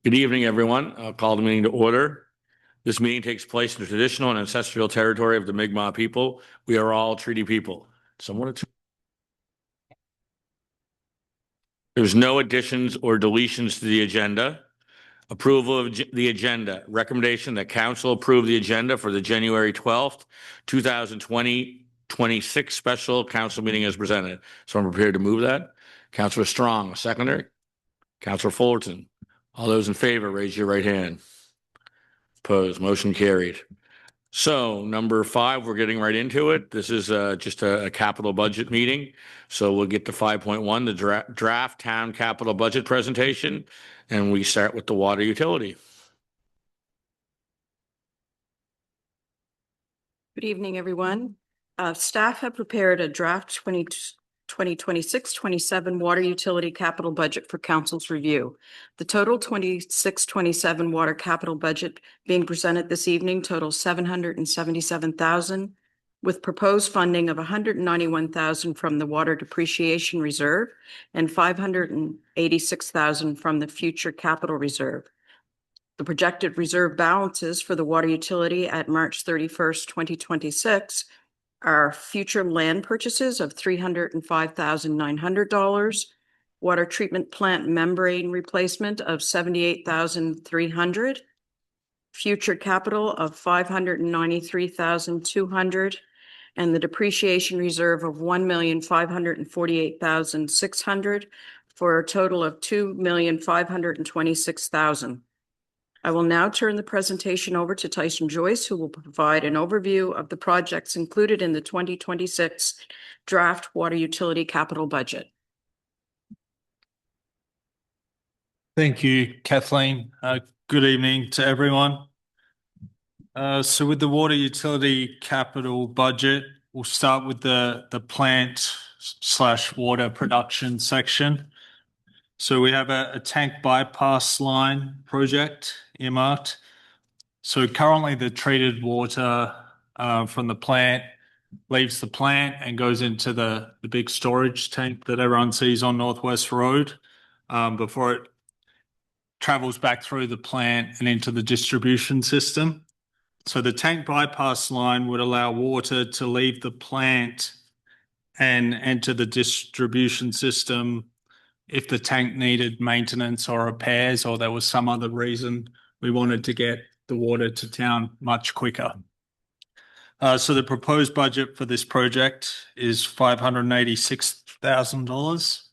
Good evening, everyone. I'll call the meeting to order. This meeting takes place in the traditional and ancestral territory of the Mi'kmaq people. We are all treaty people. There's no additions or deletions to the agenda. Approval of the agenda. Recommendation that council approve the agenda for the January 12th, 2026 special council meeting as presented. So I'm prepared to move that. Councilor Strong, seconder. Councilor Fullerton. All those in favor, raise your right hand. Opposed, motion carried. So number 5, we're getting right into it. This is just a capital budget meeting. So we'll get to 5.1, the draft town capital budget presentation, and we start with the water utility. Good evening, everyone. Staff have prepared a draft 2026-27 water utility capital budget for council's review. The total 26-27 water capital budget being presented this evening totals $777,000, with proposed funding of $191,000 from the water depreciation reserve and $586,000 from the future capital reserve. The projected reserve balances for the water utility at March 31st, 2026 are future land purchases of $305,900, water treatment plant membrane replacement of $78,300, future capital of $593,200, and the depreciation reserve of $1,548,600 for a total of $2,526,000. I will now turn the presentation over to Tyson Joyce, who will provide an overview of the projects included in the 2026 draft water utility capital budget. Thank you, Kathleen. Good evening to everyone. So with the water utility capital budget, we'll start with the plant/water production section. So we have a tank bypass line project earmarked. So currently the treated water from the plant leaves the plant and goes into the big storage tank that everyone sees on Northwest Road before it travels back through the plant and into the distribution system. So the tank bypass line would allow water to leave the plant and enter the distribution system if the tank needed maintenance or repairs, or there was some other reason we wanted to get the water to town much quicker. So the proposed budget for this project is $586,000.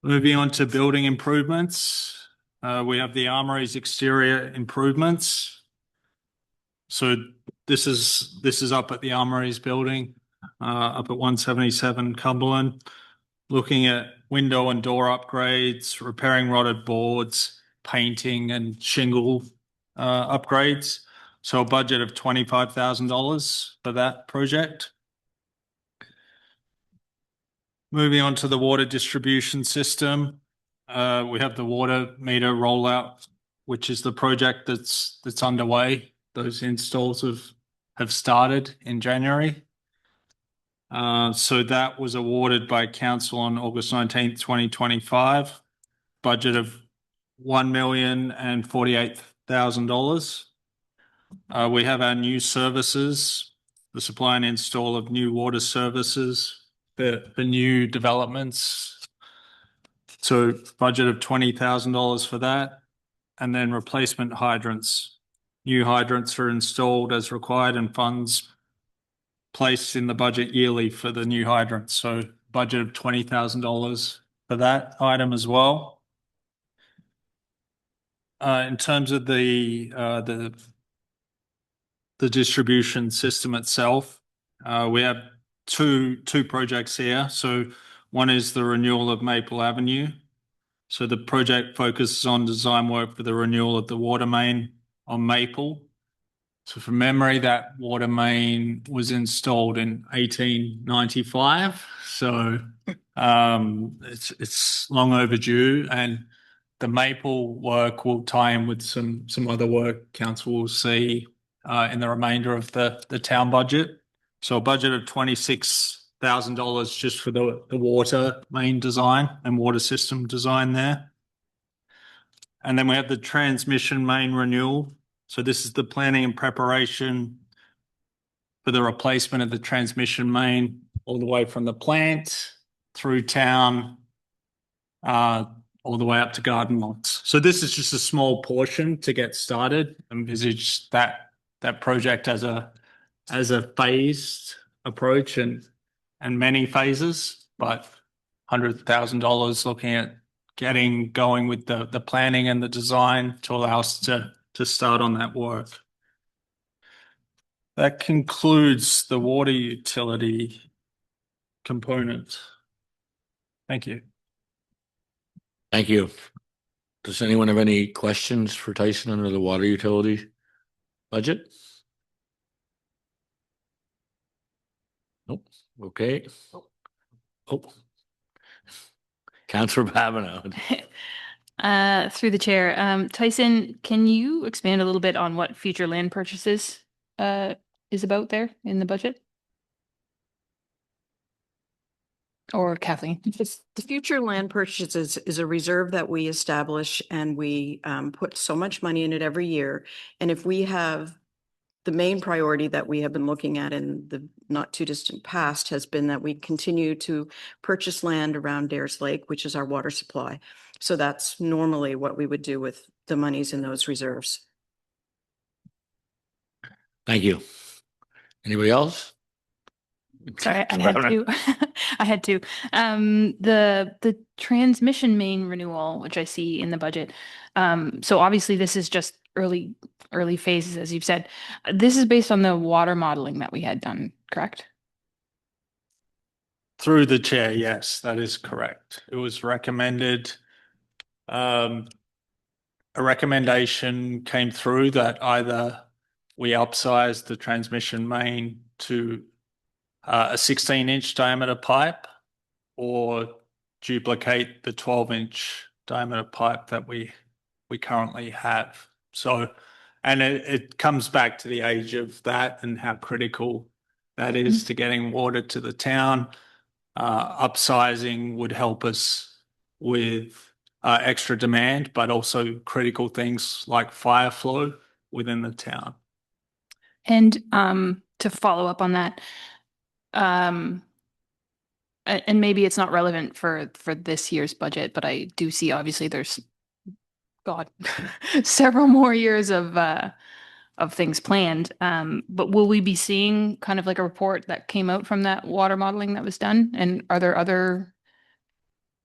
Moving on to building improvements, we have the Armory's exterior improvements. So this is up at the Armory's building, up at 177 Cumberland. Looking at window and door upgrades, repairing rotted boards, painting and shingle upgrades. So a budget of $25,000 for that project. Moving on to the water distribution system, we have the water meter rollout, which is the project that's underway. Those installs have started in January. So that was awarded by council on August 19th, 2025. Budget of $1,048,000. We have our new services, the supply and install of new water services, the new developments. So budget of $20,000 for that. And then replacement hydrants. New hydrants are installed as required and funds placed in the budget yearly for the new hydrants. So budget of $20,000 for that item as well. In terms of the distribution system itself, we have two projects here. So one is the renewal of Maple Avenue. So the project focuses on design work for the renewal of the water main on Maple. So from memory, that water main was installed in 1895. So it's long overdue, and the Maple work will tie in with some other work council will see in the remainder of the town budget. So a budget of $26,000 just for the water main design and water system design there. And then we have the transmission main renewal. So this is the planning and preparation for the replacement of the transmission main all the way from the plant through town, all the way up to garden lots. So this is just a small portion to get started. Envisage that project as a phased approach and many phases, but $100,000 looking at getting going with the planning and the design to allow us to start on that work. That concludes the water utility component. Thank you. Thank you. Does anyone have any questions for Tyson under the water utility budget? Nope. Okay. Oh. Councilor Babineau. Through the chair, Tyson, can you expand a little bit on what future land purchases is about there in the budget? Or Kathleen? The future land purchases is a reserve that we establish, and we put so much money in it every year. And if we have, the main priority that we have been looking at in the not too distant past has been that we continue to purchase land around Dares Lake, which is our water supply. So that's normally what we would do with the monies in those reserves. Thank you. Anybody else? Sorry, I had to. I had to. The transmission main renewal, which I see in the budget. So obviously this is just early phases, as you've said. This is based on the water modeling that we had done, correct? Through the chair, yes, that is correct. It was recommended. A recommendation came through that either we upsize the transmission main to a 16-inch diameter pipe or duplicate the 12-inch diameter pipe that we currently have. So, and it comes back to the age of that and how critical that is to getting water to the town. Upsizing would help us with extra demand, but also critical things like fire flow within the town. And to follow up on that, and maybe it's not relevant for this year's budget, but I do see obviously there's several more years of things planned. But will we be seeing kind of like a report that came out from that water modeling that was done? And are there other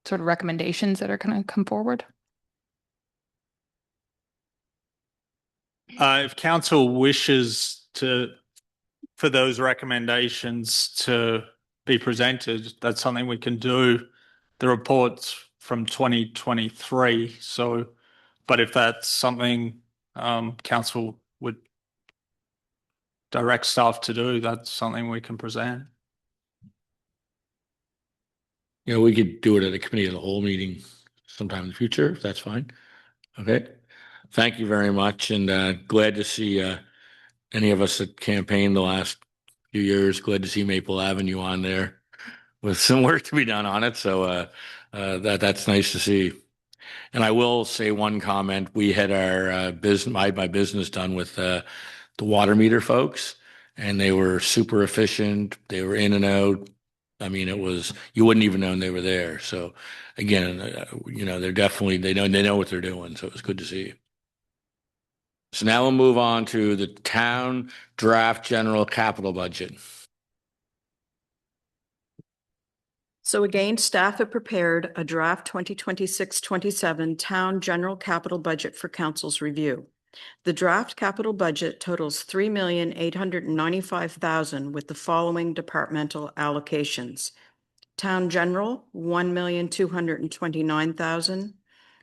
sort of recommendations that are going to come forward? If council wishes for those recommendations to be presented, that's something we can do. The report's from 2023. So, but if that's something council would direct staff to do, that's something we can present. You know, we could do it at a committee of the whole meeting sometime in the future, if that's fine. Okay. Thank you very much. And glad to see any of us that campaigned the last few years. Glad to see Maple Avenue on there with some work to be done on it. So that's nice to see. And I will say one comment. We had our my business done with the water meter folks, and they were super efficient. They were in and out. I mean, it was, you wouldn't even know they were there. So again, you know, they're definitely, they know what they're doing. So it was good to see. So now we'll move on to the town draft general capital budget. So again, staff have prepared a draft 2026-27 town general capital budget for council's review. The draft capital budget totals $3,895,000 with the following departmental allocations. Town general, $1,229,000.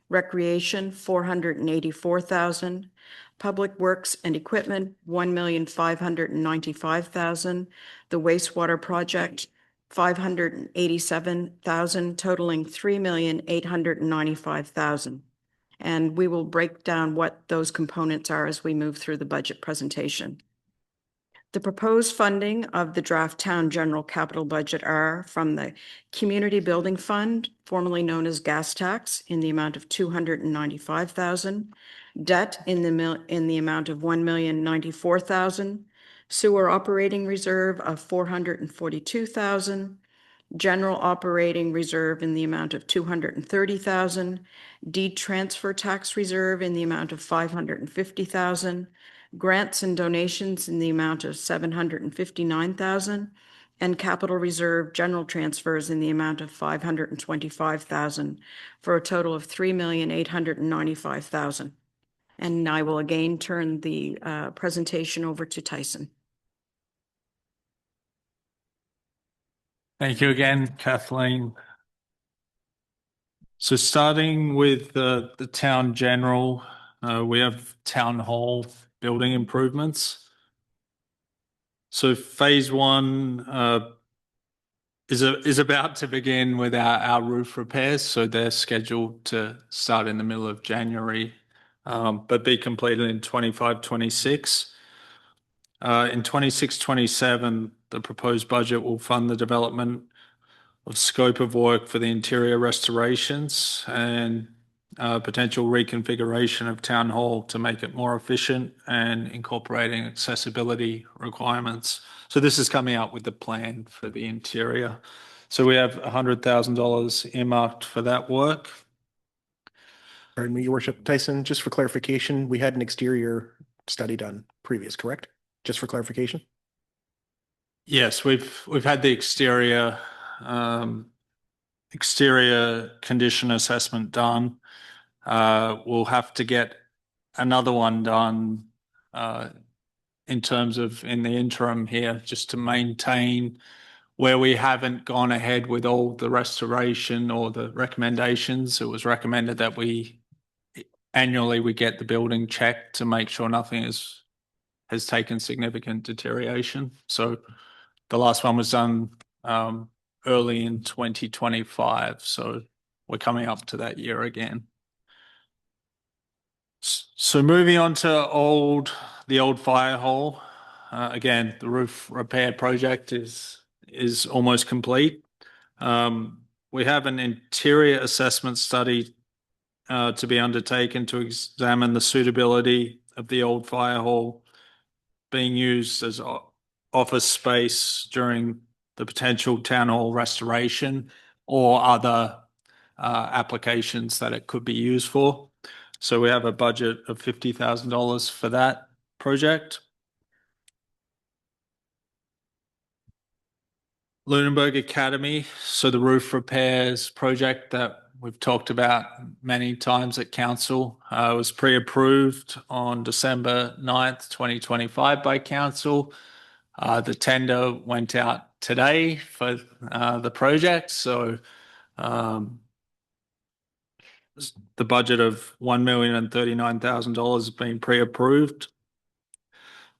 Recreation, $484,000. Public works and equipment, $1,595,000. The wastewater project, $587,000, totaling $3,895,000. And we will break down what those components are as we move through the budget presentation. The proposed funding of the draft town general capital budget are from the Community Building Fund, formerly known as gas tax, in the amount of $295,000, debt in the amount of $1,094,000, sewer operating reserve of $442,000, general operating reserve in the amount of $230,000, deed transfer tax reserve in the amount of $550,000, grants and donations in the amount of $759,000, and capital reserve general transfers in the amount of $525,000, for a total of $3,895,000. And I will again turn the presentation over to Tyson. Thank you again, Kathleen. So starting with the town general, we have town hall building improvements. So phase one is about to begin with our roof repairs. So they're scheduled to start in the middle of January, but be completed in 25-26. In 26-27, the proposed budget will fund the development of scope of work for the interior restorations and potential reconfiguration of town hall to make it more efficient and incorporating accessibility requirements. So this is coming out with the plan for the interior. So we have $100,000 earmarked for that work. Pardon me, Your Worship. Tyson, just for clarification, we had an exterior study done previous, correct? Just for clarification? Yes, we've had the exterior condition assessment done. We'll have to get another one done in terms of in the interim here, just to maintain where we haven't gone ahead with all the restoration or the recommendations. It was recommended that we annually get the building checked to make sure nothing has taken significant deterioration. So the last one was done early in 2025. So we're coming up to that year again. So moving on to the old fire hall. Again, the roof repair project is almost complete. We have an interior assessment study to be undertaken to examine the suitability of the old fire hall being used as office space during the potential town hall restoration or other applications that it could be used for. So we have a budget of $50,000 for that project. Lunenburg Academy, so the roof repairs project that we've talked about many times at council, was pre-approved on December 9th, 2025 by council. The tender went out today for the project. So the budget of $1,039,000 has been pre-approved.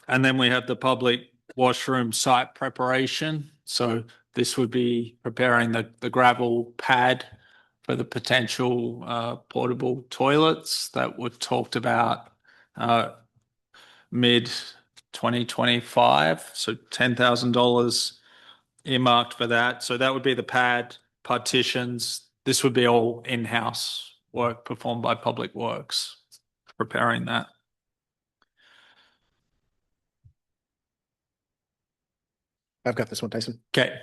And then we have the public washroom site preparation. So this would be preparing the gravel pad for the potential portable toilets that were talked about mid 2025. So $10,000 earmarked for that. So that would be the pad, partitions. This would be all in-house work performed by Public Works, preparing that. I've got this one, Tyson. Okay.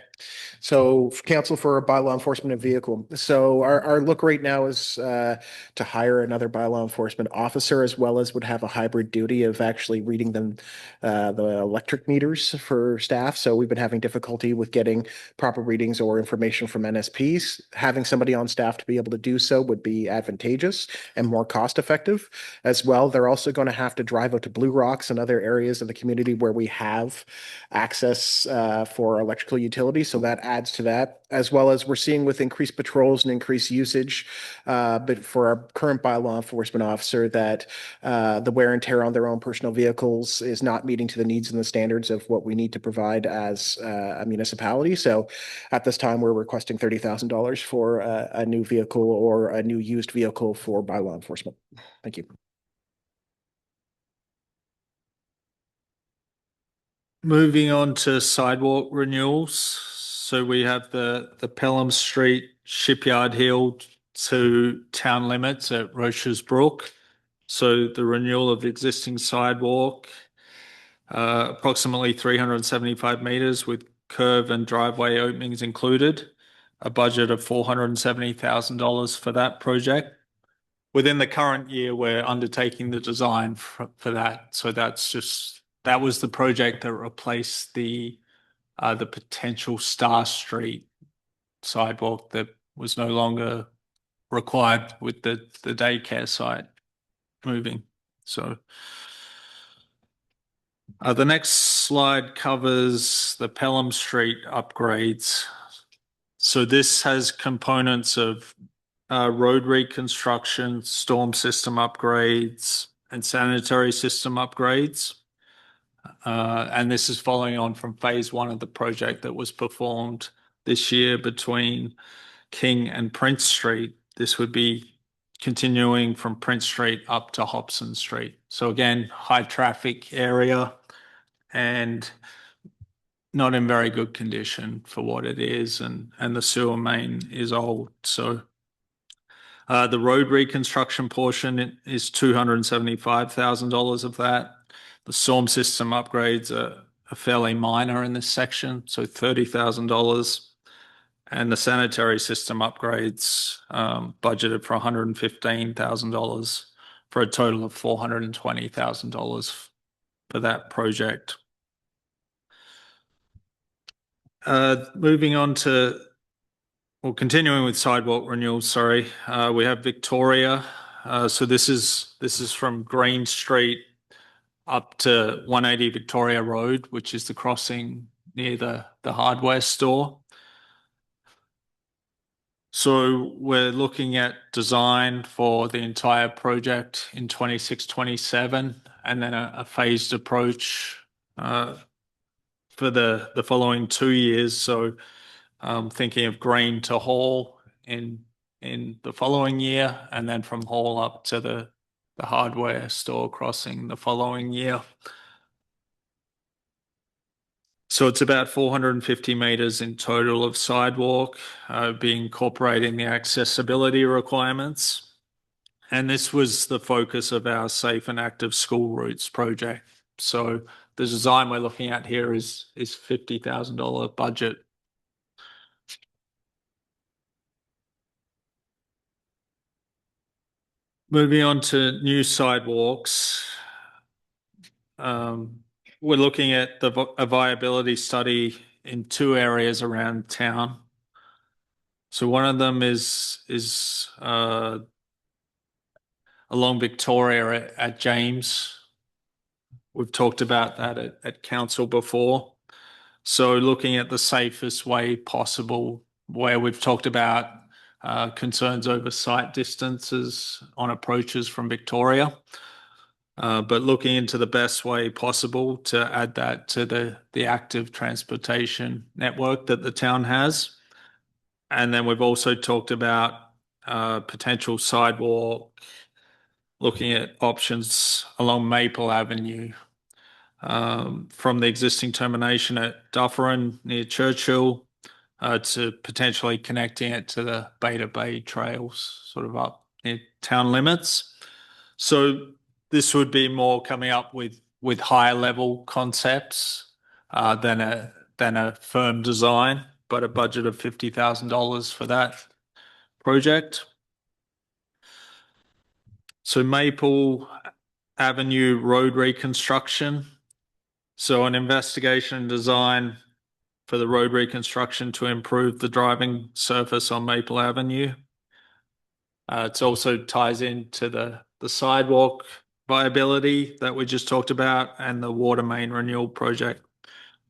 So council for a bylaw enforcement of vehicle. So our look right now is to hire another bylaw enforcement officer, as well as would have a hybrid duty of actually reading them the electric meters for staff. So we've been having difficulty with getting proper readings or information from NSPs. Having somebody on staff to be able to do so would be advantageous and more cost effective as well. They're also going to have to drive out to Blue Rocks and other areas of the community where we have access for electrical utilities. So that adds to that, as well as we're seeing with increased patrols and increased usage. But for our current bylaw enforcement officer, that the wear and tear on their own personal vehicles is not meeting to the needs and the standards of what we need to provide as a municipality. So at this time, we're requesting $30,000 for a new vehicle or a new used vehicle for bylaw enforcement. Thank you. Moving on to sidewalk renewals. So we have the Pelham Street Shipyard Hill to town limits at Roche's Brook. So the renewal of the existing sidewalk, approximately 375 meters with curve and driveway openings included. A budget of $470,000 for that project. Within the current year, we're undertaking the design for that. So that was the project that replaced the potential Star Street sidewalk that was no longer required with the daycare site moving. So the next slide covers the Pelham Street upgrades. So this has components of road reconstruction, storm system upgrades, and sanitary system upgrades. And this is following on from phase one of the project that was performed this year between King and Prince Street. This would be continuing from Prince Street up to Hobson Street. So again, high traffic area and not in very good condition for what it is, and the sewer main is old. So the road reconstruction portion is $275,000 of that. The storm system upgrades are fairly minor in this section, so $30,000. And the sanitary system upgrades budgeted for $115,000 for a total of $420,000 for that project. Moving on to, well, continuing with sidewalk renewals, sorry. We have Victoria. So this is from Green Street up to 180 Victoria Road, which is the crossing near the hardware store. So we're looking at design for the entire project in 26-27, and then a phased approach for the following 2 years. So thinking of Green to Hall in the following year, and then from Hall up to the hardware store crossing the following year. So it's about 450 meters in total of sidewalk, be incorporating the accessibility requirements. And this was the focus of our Safe and Active School Routes project. So the design we're looking at here is $50,000 budget. Moving on to new sidewalks. We're looking at a viability study in 2 areas around town. So one of them is along Victoria at James. We've talked about that at council before. So looking at the safest way possible, where we've talked about concerns over sight distances on approaches from Victoria. But looking into the best way possible to add that to the active transportation network that the town has. And then we've also talked about potential sidewalk, looking at options along Maple Avenue from the existing termination at Dufferin near Churchill to potentially connecting it to the Beta Bay trails, sort of up near town limits. So this would be more coming up with higher level concepts than a firm design, but a budget of $50,000 for that project. So Maple Avenue road reconstruction. So an investigation and design for the road reconstruction to improve the driving surface on Maple Avenue. It also ties into the sidewalk viability that we just talked about and the water main renewal project.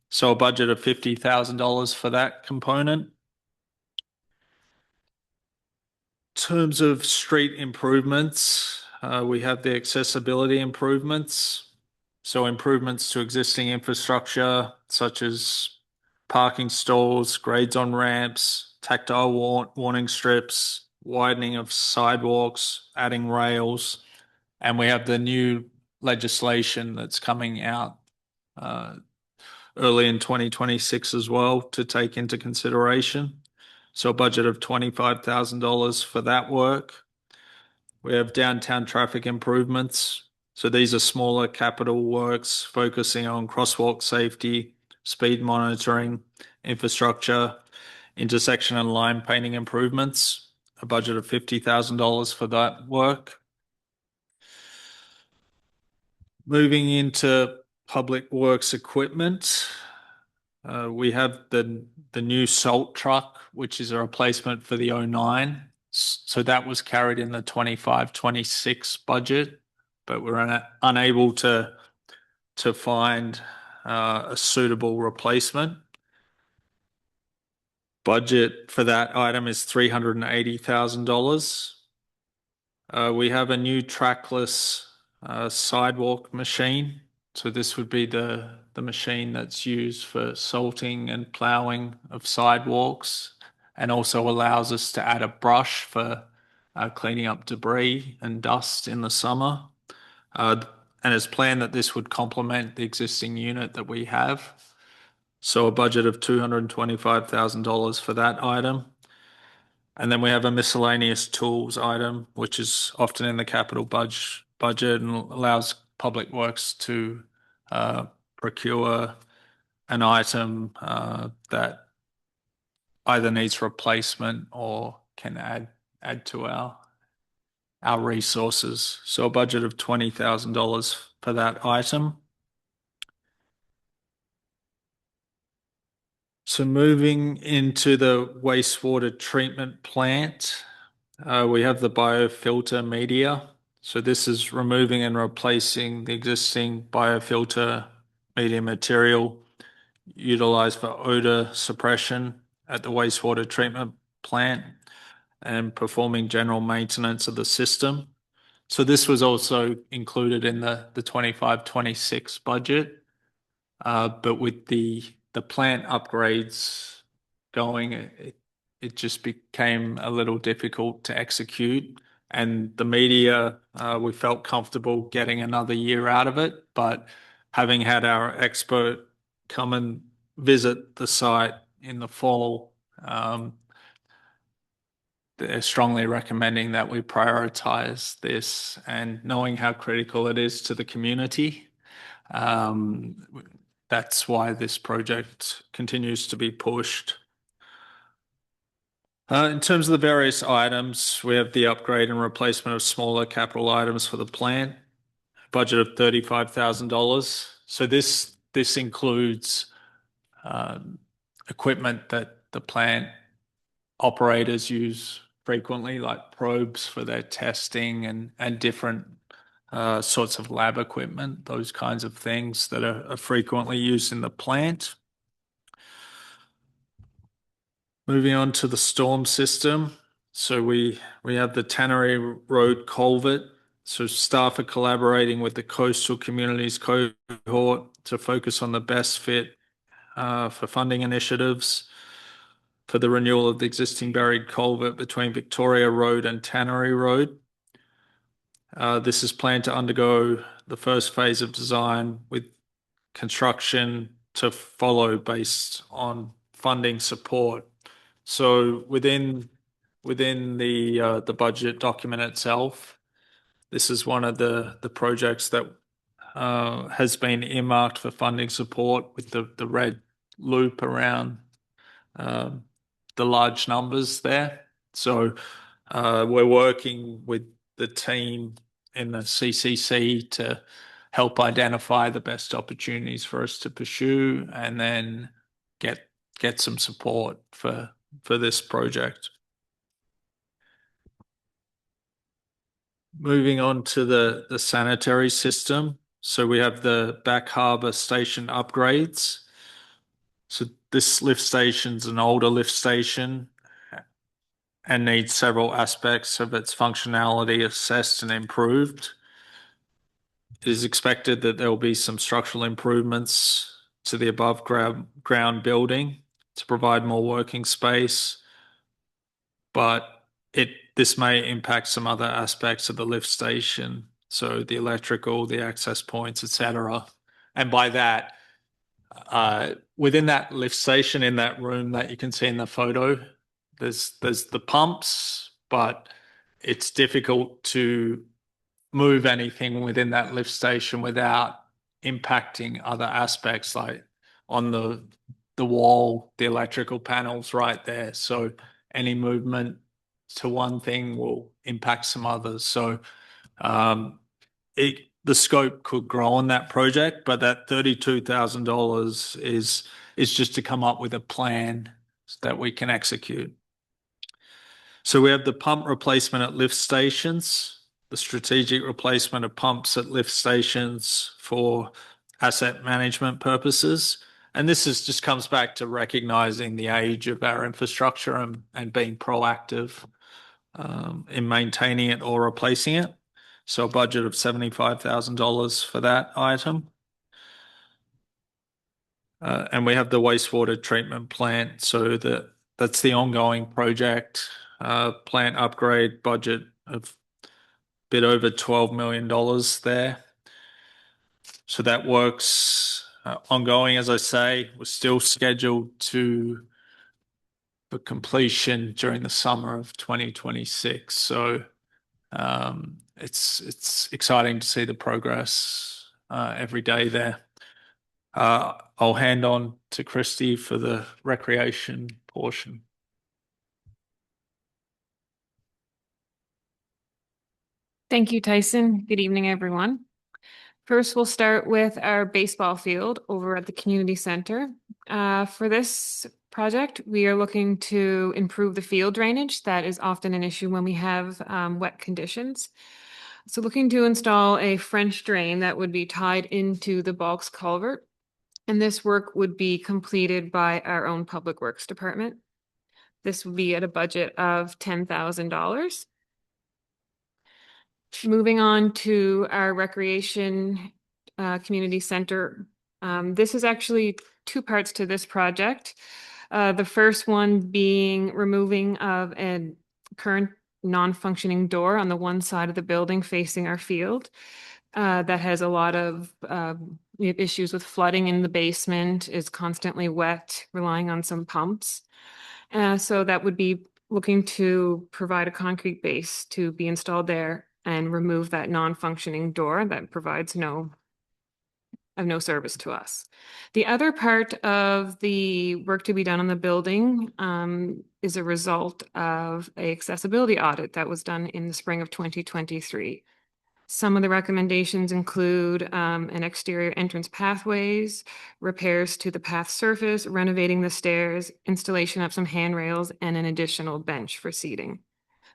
So a budget of $50,000 for that component. In terms of street improvements, we have the accessibility improvements. So improvements to existing infrastructure such as parking stalls, grades on ramps, tactile warning strips, widening of sidewalks, adding rails, and we have the new legislation that's coming out early in 2026 as well to take into consideration. So a budget of $25,000 for that work. We have downtown traffic improvements. So these are smaller capital works focusing on crosswalk safety, speed monitoring, infrastructure, intersection and line painting improvements. A budget of $50,000 for that work. Moving into public works equipment, we have the new salt truck, which is a replacement for the 09. So that was carried in the 25-26 budget, but we're unable to find a suitable replacement. Budget for that item is $380,000. We have a new trackless sidewalk machine. So this would be the machine that's used for salting and ploughing of sidewalks, and also allows us to add a brush for cleaning up debris and dust in the summer. And it's planned that this would complement the existing unit that we have. So a budget of $225,000 for that item. And then we have a miscellaneous tools item, which is often in the capital budget and allows public works to procure an item that either needs replacement or can add to our resources. So a budget of $20,000 for that item. So moving into the wastewater treatment plant, we have the biofilter media. So this is removing and replacing the existing biofilter media material utilized for odor suppression at the wastewater treatment plant and performing general maintenance of the system. So this was also included in the 25-26 budget. But with the plant upgrades going, it just became a little difficult to execute. And the media, we felt comfortable getting another year out of it. But having had our expert come and visit the site in the fall, they're strongly recommending that we prioritize this, and knowing how critical it is to the community. That's why this project continues to be pushed. In terms of the various items, we have the upgrade and replacement of smaller capital items for the plant, budget of $35,000. So this includes equipment that the plant operators use frequently, like probes for their testing and different sorts of lab equipment, those kinds of things that are frequently used in the plant. Moving on to the storm system. So we have the Tannery Road culvert. So staff are collaborating with the coastal communities cohort to focus on the best fit for funding initiatives for the renewal of the existing buried culvert between Victoria Road and Tannery Road. This is planned to undergo the first phase of design, with construction to follow based on funding support. So within the budget document itself, this is one of the projects that has been earmarked for funding support, with the red loop around the large numbers there. So we're working with the team in the CCC to help identify the best opportunities for us to pursue, and then get some support for this project. Moving on to the sanitary system. So we have the Back Harbour Station upgrades. So this lift station's an older lift station and needs several aspects of its functionality assessed and improved. It is expected that there will be some structural improvements to the above ground building to provide more working space, but this may impact some other aspects of the lift station, so the electrical, the access points, etc. And by that, Within that lift station in that room that you can see in the photo, there's the pumps, but it's difficult to move anything within that lift station without impacting other aspects, like on the wall, the electrical panels right there. So any movement to one thing will impact some others. So the scope could grow on that project, but that $32,000 is just to come up with a plan that we can execute. So we have the pump replacement at lift stations, the strategic replacement of pumps at lift stations for asset management purposes. And this just comes back to recognizing the age of our infrastructure and being proactive in maintaining it or replacing it. So a budget of $75,000 for that item. And we have the wastewater treatment plant. So that's the ongoing project. Plant upgrade budget of a bit over $12 million there. So that works ongoing, as I say. We're still scheduled for completion during the summer of 2026. So it's exciting to see the progress every day there. I'll hand on to Christy for the recreation portion. Thank you, Tyson. Good evening, everyone. First, we'll start with our baseball field over at the community center. For this project, we are looking to improve the field drainage. That is often an issue when we have wet conditions. So looking to install a French drain that would be tied into the Balks culvert. And this work would be completed by our own Public Works Department. This would be at a budget of $10,000. Moving on to our recreation community center. This is actually two parts to this project. The first one being removing of a current non-functioning door on the one side of the building facing our field. That has a lot of issues with flooding in the basement, is constantly wet, relying on some pumps. So that would be looking to provide a concrete base to be installed there and remove that non-functioning door that provides no service to us. The other part of the work to be done on the building is a result of an accessibility audit that was done in the spring of 2023. Some of the recommendations include an exterior entrance pathways, repairs to the path surface, renovating the stairs, installation of some handrails, and an additional bench for seating.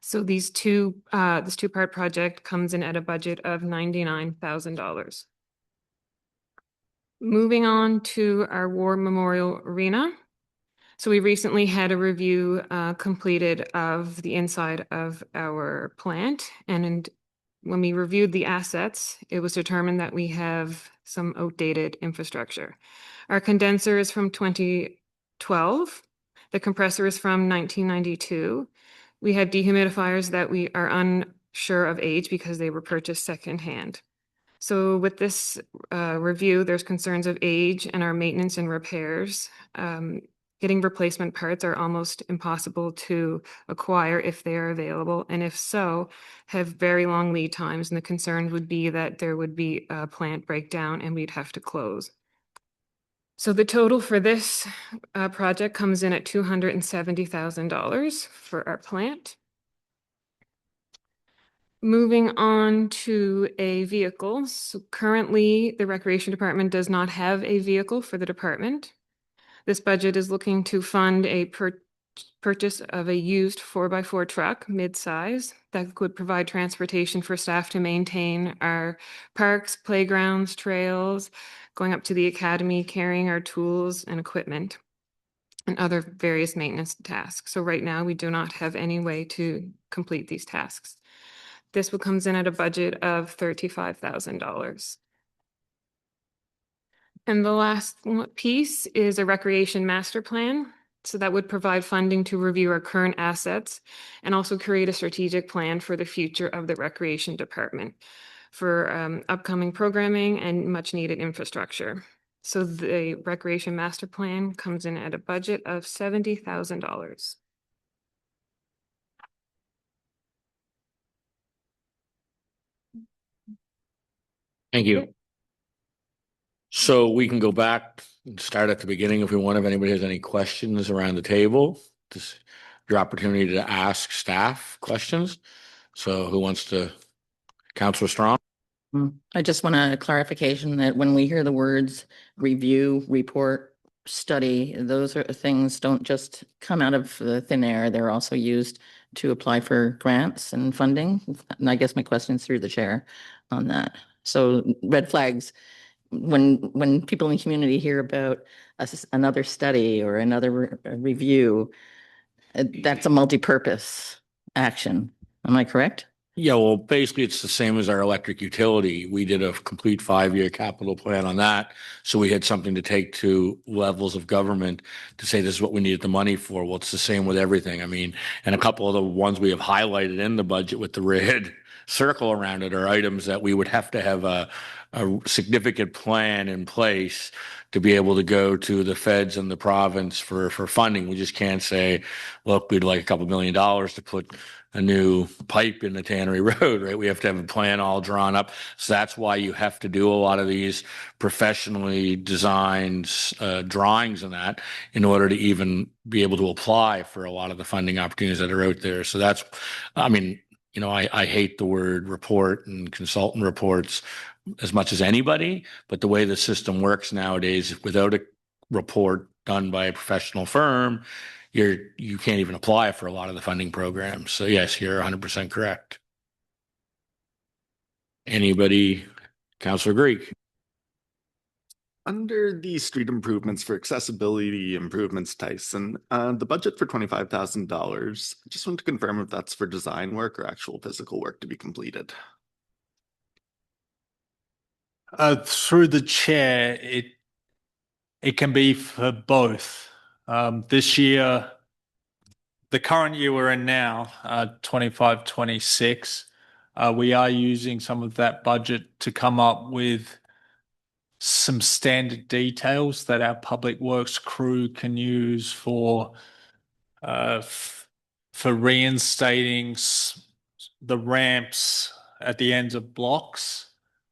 So this two-part project comes in at a budget of $99,000. Moving on to our War Memorial Arena. So we recently had a review completed of the inside of our plant, and when we reviewed the assets, it was determined that we have some outdated infrastructure. Our condenser is from 2012. The compressor is from 1992. We have dehumidifiers that we are unsure of age because they were purchased secondhand. So with this review, there's concerns of age and our maintenance and repairs. Getting replacement parts are almost impossible to acquire if they are available, and if so, have very long lead times. And the concern would be that there would be a plant breakdown and we'd have to close. So the total for this project comes in at $270,000 for our plant. Moving on to a vehicle. So currently, the Recreation Department does not have a vehicle for the department. This budget is looking to fund a purchase of a used 4x4 truck, mid-size, that could provide transportation for staff to maintain our parks, playgrounds, trails, going up to the academy, carrying our tools and equipment, and other various maintenance tasks. So right now, we do not have any way to complete these tasks. This one comes in at a budget of $35,000. And the last piece is a recreation master plan. So that would provide funding to review our current assets and also create a strategic plan for the future of the recreation department for upcoming programming and much needed infrastructure. So the recreation master plan comes in at a budget of $70,000. Thank you. So we can go back and start at the beginning if we want. If anybody has any questions around the table, this is your opportunity to ask staff questions. So who wants to? Counselor Strong? I just want a clarification that when we hear the words review, report, study, those are things don't just come out of the thin air. They're also used to apply for grants and funding. And I guess my question's through the chair on that. So red flags, when people in the community hear about another study or another review, that's a multi-purpose action. Am I correct? Yeah, well, basically it's the same as our electric utility. We did a complete 5-year capital plan on that. So we had something to take to levels of government to say this is what we needed the money for. Well, it's the same with everything. I mean, and a couple of the ones we have highlighted in the budget with the red circle around it are items that we would have to have a significant plan in place to be able to go to the feds and the province for funding. We just can't say, look, we'd like a couple $1 million to put a new pipe in the Tannery Road, right? We have to have a plan all drawn up. So that's why you have to do a lot of these professionally designed drawings and that in order to even be able to apply for a lot of the funding opportunities that are out there. So that's, I mean, you know, I hate the word report and consultant reports as much as anybody, but the way the system works nowadays, without a report done by a professional firm, you can't even apply for a lot of the funding programs. So yes, you're 100% correct. Anybody? Councillor Greek? Under the street improvements for accessibility improvements, Tyson, the budget for $25,000, I just want to confirm if that's for design work or actual physical work to be completed. Through the chair, it can be for both. This year, the current year we're in now, 25-26, we are using some of that budget to come up with some standard details that our public works crew can use for reinstating the ramps at the ends of blocks.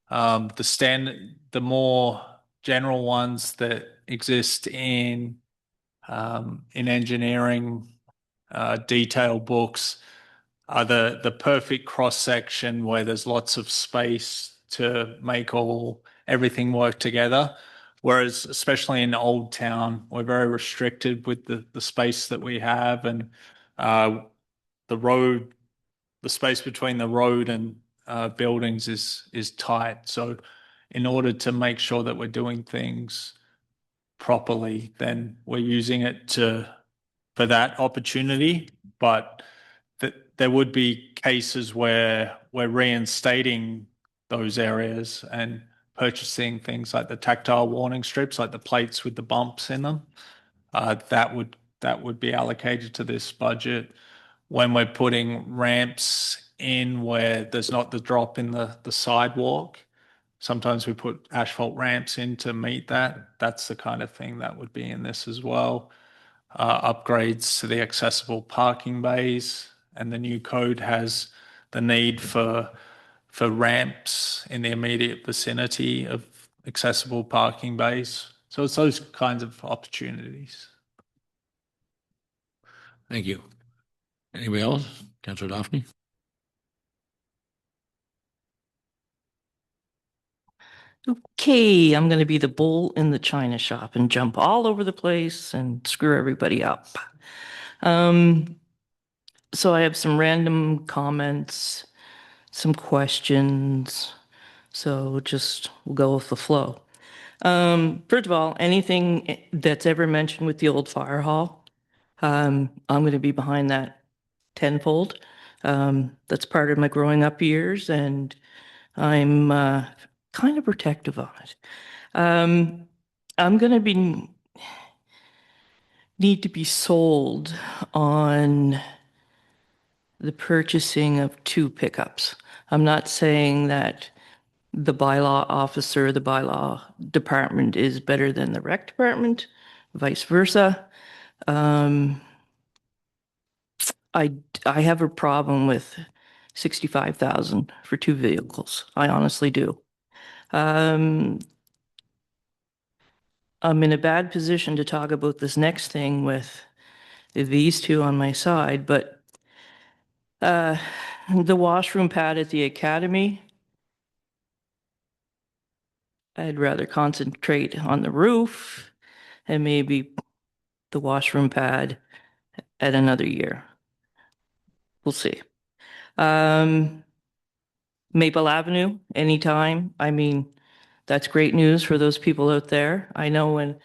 The more general ones that exist in engineering detail books are the perfect cross section where there's lots of space to make everything work together. Whereas, especially in Old Town, we're very restricted with the space that we have, and the space between the road and buildings is tight. So in order to make sure that we're doing things properly, then we're using it for that opportunity. But there would be cases where we're reinstating those areas and purchasing things like the tactile warning strips, like the plates with the bumps in them. That would be allocated to this budget. When we're putting ramps in where there's not the drop in the sidewalk, sometimes we put asphalt ramps in to meet that. That's the kind of thing that would be in this as well. Upgrades to the accessible parking bays, and the new code has the need for ramps in the immediate vicinity of accessible parking bays. So it's those kinds of opportunities. Thank you. Anybody else? Councillor Daphne? Okay, I'm going to be the bull in the china shop and jump all over the place and screw everybody up. So I have some random comments, some questions. So just we'll go with the flow. First of all, anything that's ever mentioned with the old fire hall, I'm going to be behind that tenfold. That's part of my growing up years, and I'm kind of protective of it. I'm going to need to be sold on the purchasing of 2 pickups. I'm not saying that the bylaw officer, the bylaw department is better than the rec department, vice versa. I have a problem with 65,000 for two vehicles. I honestly do. I'm in a bad position to talk about this next thing with these two on my side, but the washroom pad at the academy, I'd rather concentrate on the roof and maybe the washroom pad at another year. We'll see. Maple Avenue, anytime. I mean, that's great news for those people out there. I know when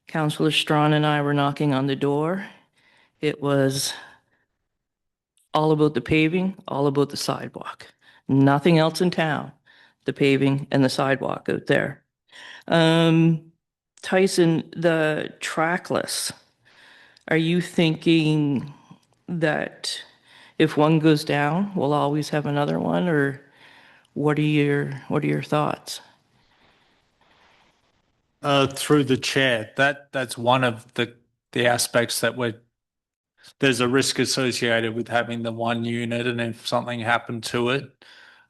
Councillor Strawn and I were knocking on the door, it was all about the paving, all about the sidewalk. Nothing else in town. The paving and the sidewalk out there. Tyson, the trackless. Are you thinking that if one goes down, we'll always have another one, or what are your thoughts? Through the chair, that's one of the aspects that there's a risk associated with having the one unit, and if something happened to it,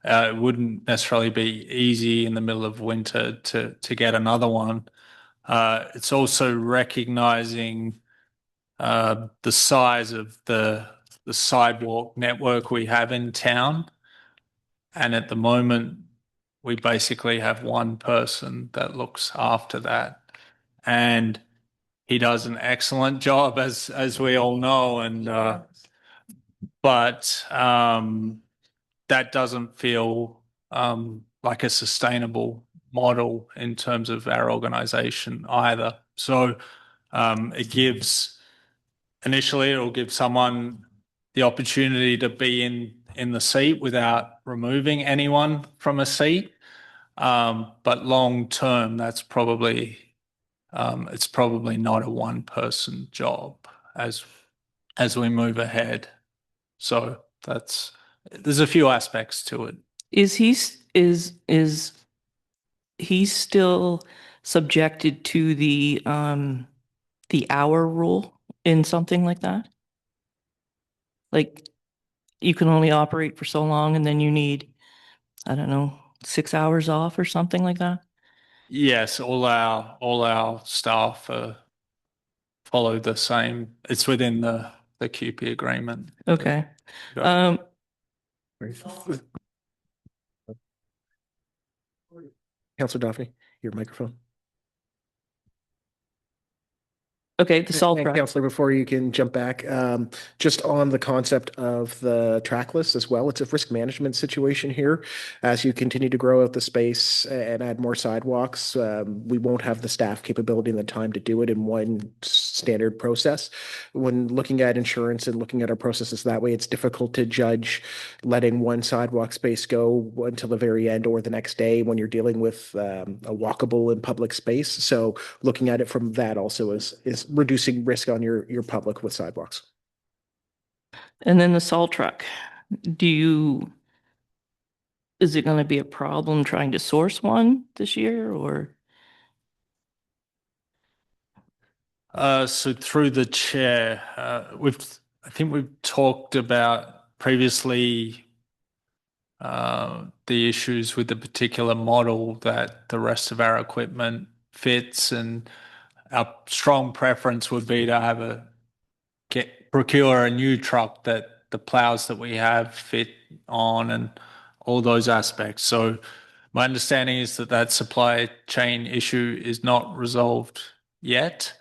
it wouldn't necessarily be easy in the middle of winter to get another one. It's also recognizing the size of the sidewalk network we have in town, and at the moment we basically have one person that looks after that, and he does an excellent job, as we all know, and but that doesn't feel like a sustainable model in terms of our organization either. So initially it'll give someone the opportunity to be in the seat without removing anyone from a seat. But long term, it's probably not a one person job as we move ahead. So there's a few aspects to it. Is he still subjected to the hour rule in something like that? Like you can only operate for so long and then you need, I don't know, 6 hours off or something like that? Yes, all our staff follow the same. It's within the QP agreement. Okay. Yeah. Councillor Daphne, your microphone. Okay, the salt truck. Councillor, before you can jump back, just on the concept of the trackless as well, it's a risk management situation here. As you continue to grow out the space and add more sidewalks, we won't have the staff capability and the time to do it in one standard process. When looking at insurance and looking at our processes that way, it's difficult to judge letting one sidewalk space go until the very end or the next day when you're dealing with a walkable and public space. So looking at it from that also is reducing risk on your public with sidewalks. And then the salt truck. Is it going to be a problem trying to source one this year, or? So through the chair, I think we've talked about previously the issues with the particular model that the rest of our equipment fits, and our strong preference would be to procure a new truck that the plows that we have fit on and all those aspects. So my understanding is that supply chain issue is not resolved yet.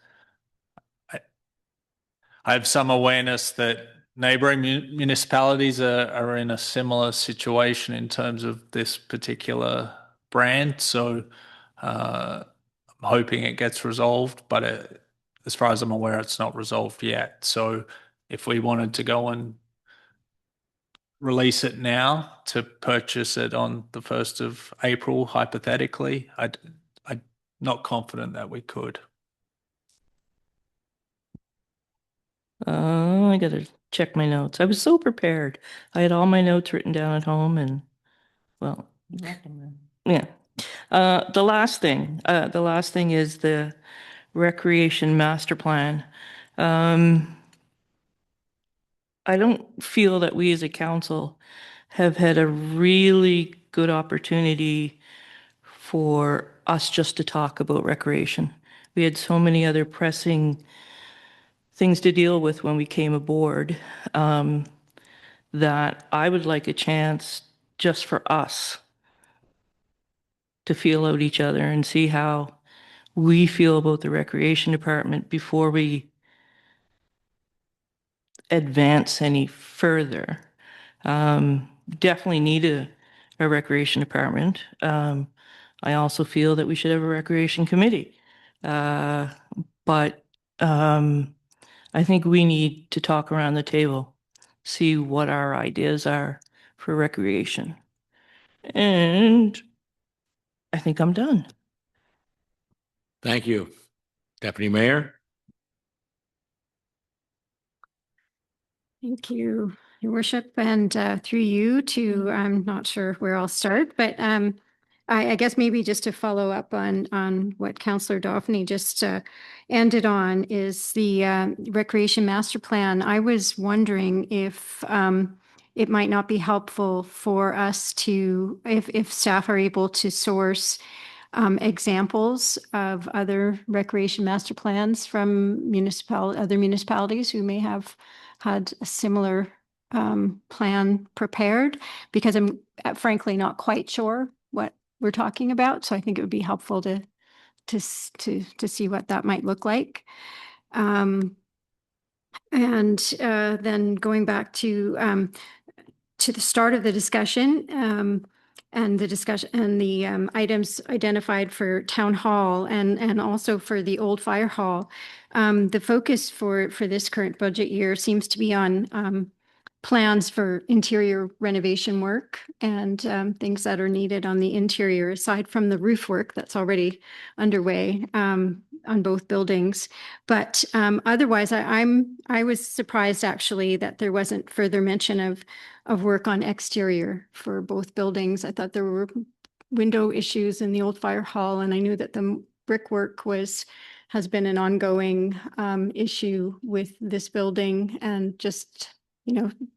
I have some awareness that neighbouring municipalities are in a similar situation in terms of this particular brand. So I'm hoping it gets resolved, but as far as I'm aware, it's not resolved yet. So if we wanted to go and release it now to purchase it on the 1st of April, hypothetically, I'm not confident that we could. I gotta check my notes. I was so prepared. I had all my notes written down at home and, well, Yeah. The last thing is the recreation master plan. I don't feel that we as a council have had a really good opportunity for us just to talk about recreation. We had so many other pressing things to deal with when we came aboard, that I would like a chance just for us to feel out each other and see how we feel about the recreation department before we advance any further. Definitely need a recreation department. I also feel that we should have a recreation committee. But I think we need to talk around the table, see what our ideas are for recreation. And I think I'm done. Thank you. Deputy Mayor? Thank you, Your Worship, and through you to, I'm not sure where I'll start, but I guess maybe just to follow up on what Councillor Daphne just ended on is the Recreation Master Plan. I was wondering if it might not be helpful for us to, if staff are able to source examples of other recreation master plans from other municipalities who may have had a similar plan prepared, because I'm frankly not quite sure what we're talking about. So I think it would be helpful to see what that might look like. And then going back to the start of the discussion, and the discussion and the items identified for town hall and also for the old fire hall. The focus for this current budget year seems to be on plans for interior renovation work and things that are needed on the interior, aside from the roof work that's already underway on both buildings. But otherwise, I was surprised actually that there wasn't further mention of work on exterior for both buildings. I thought there were window issues in the old fire hall, and I knew that the brickwork has been an ongoing issue with this building, and just,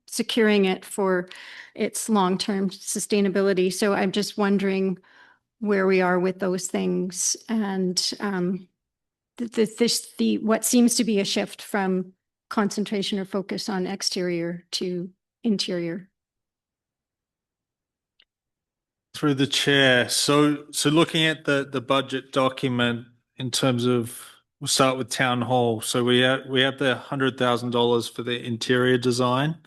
securing it for its long-term sustainability. So I'm just wondering where we are with those things, and what seems to be a shift from concentration or focus on exterior to interior. Through the chair. So looking at the budget document in terms of, we'll start with town hall. So we have the $100,000 for the interior design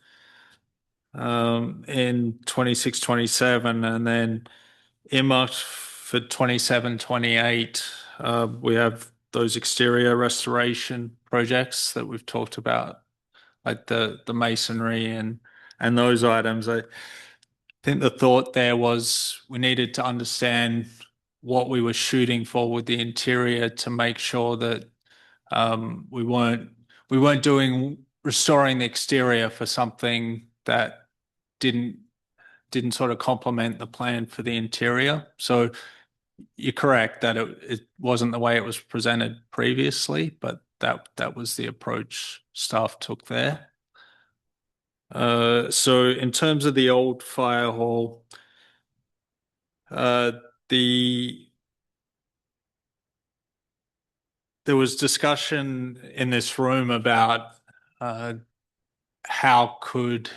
in 26-27, and then earmarked for 27-28. We have those exterior restoration projects that we've talked about, like the masonry and those items. I think the thought there was we needed to understand what we were shooting for with the interior to make sure that we weren't restoring the exterior for something that didn't sort of complement the plan for the interior. So you're correct that it wasn't the way it was presented previously, but that was the approach staff took there. So in terms of the old fire hall, there was discussion in this room about how could,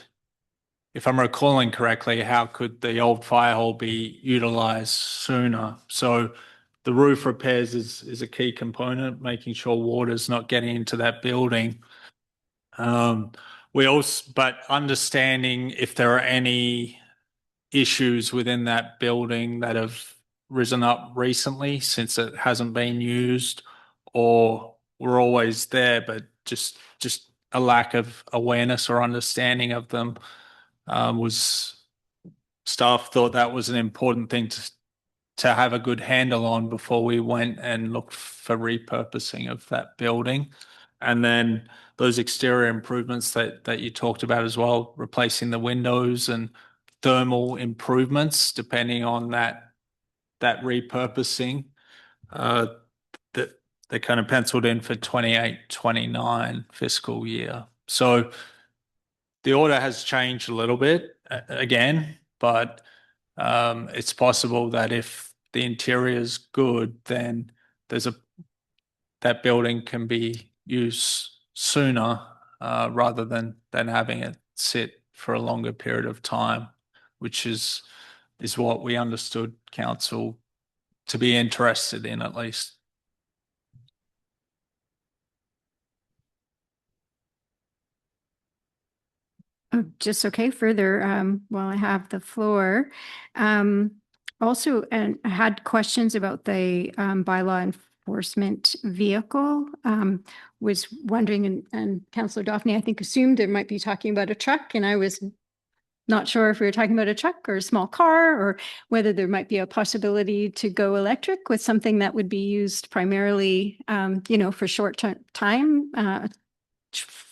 if I'm recalling correctly, how could the old fire hall be utilized sooner? So the roof repairs is a key component, making sure water's not getting into that building. But understanding if there are any issues within that building that have risen up recently since it hasn't been used, or were always there, but just a lack of awareness or understanding of them. Staff thought that was an important thing to have a good handle on before we went and looked for repurposing of that building. And then those exterior improvements that you talked about as well, replacing the windows and thermal improvements, depending on that that repurposing that they kind of penciled in for 28-29 fiscal year. So the order has changed a little bit again, but it's possible that if the interior is good, then that building can be used sooner rather than having it sit for a longer period of time, which is what we understood council to be interested in, at least. Oh, just okay, further, while I have the floor. Also, and I had questions about the bylaw enforcement vehicle. Was wondering, and Councillor Daphne, I think, assumed there might be talking about a truck, and I was not sure if we were talking about a truck or a small car, or whether there might be a possibility to go electric with something that would be used primarily, for time,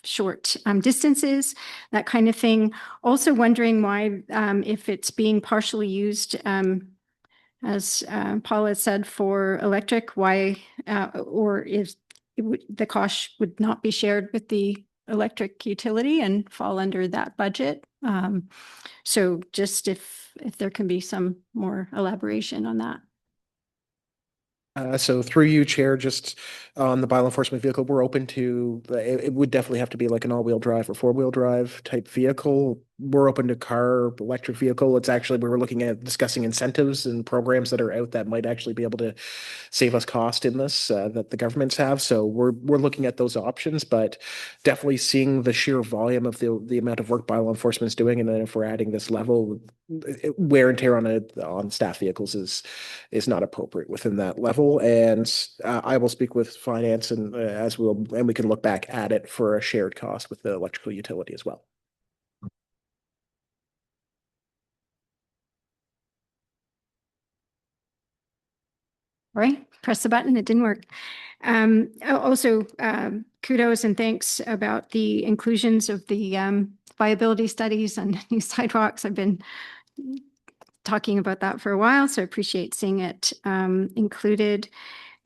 short distances, that kind of thing. Also wondering why, if it's being partially used, as Paula said, for electric, why, or if the cost would not be shared with the electric utility and fall under that budget. So just if there can be some more elaboration on that. So through you, Chair, just on the bylaw enforcement vehicle, we're open to, it would definitely have to be like an all-wheel drive or four-wheel drive type vehicle. We're open to car, electric vehicle. It's actually, we were looking at discussing incentives and programs that are out that might actually be able to save us cost in this, that the governments have. So we're looking at those options, but definitely seeing the sheer volume of the amount of work bylaw enforcement is doing. And then if we're adding this level, wear and tear on staff vehicles is not appropriate within that level. And I will speak with finance and and we can look back at it for a shared cost with the electrical utility as well. All right, press the button, it didn't work. Also, kudos and thanks about the inclusions of the viability studies and new sidewalks. I've been talking about that for a while, so I appreciate seeing it included.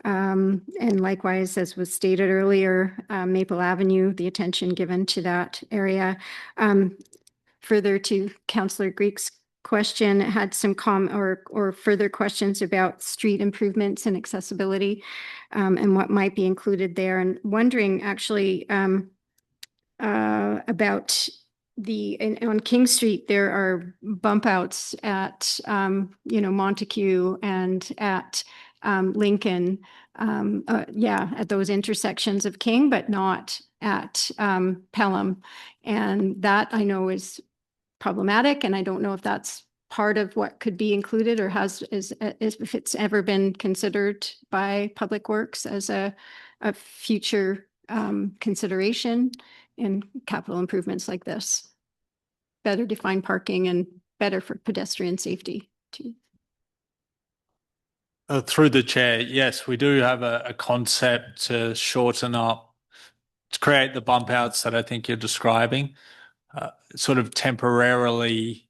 And likewise, as was stated earlier, Maple Avenue, the attention given to that area. Further to Councillor Greek's question, had some or further questions about street improvements and accessibility, and what might be included there, and wondering actually about on King Street, there are bump outs at Montague and at Lincoln, at those intersections of King, but not at Pelham, and that I know is problematic, and I don't know if that's part of what could be included or if it's ever been considered by Public Works as a future consideration in capital improvements like this. Better defined parking and better for pedestrian safety too. Through the chair, yes, we do have a concept to shorten up, to create the bump outs that I think you're describing. Sort of temporarily,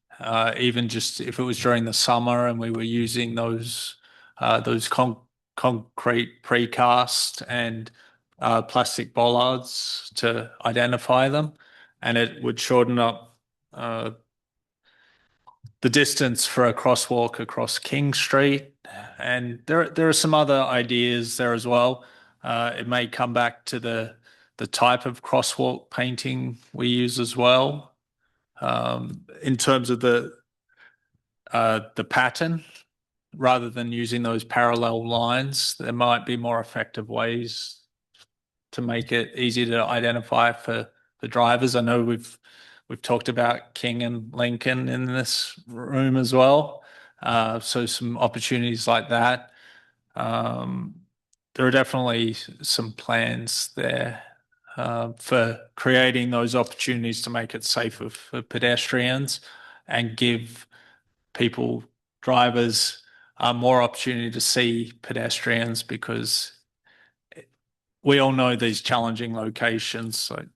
even just if it was during the summer and we were using those concrete precast and plastic bollards to identify them, and it would shorten up the distance for a crosswalk across King Street. And there are some other ideas there as well. It may come back to the type of crosswalk painting we use as well. In terms of the pattern, rather than using those parallel lines, there might be more effective ways to make it easy to identify for the drivers. I know we've talked about King and Lincoln in this room as well. So some opportunities like that. There are definitely some plans there for creating those opportunities to make it safer for pedestrians and give drivers, more opportunity to see pedestrians, because we all know these challenging locations. Like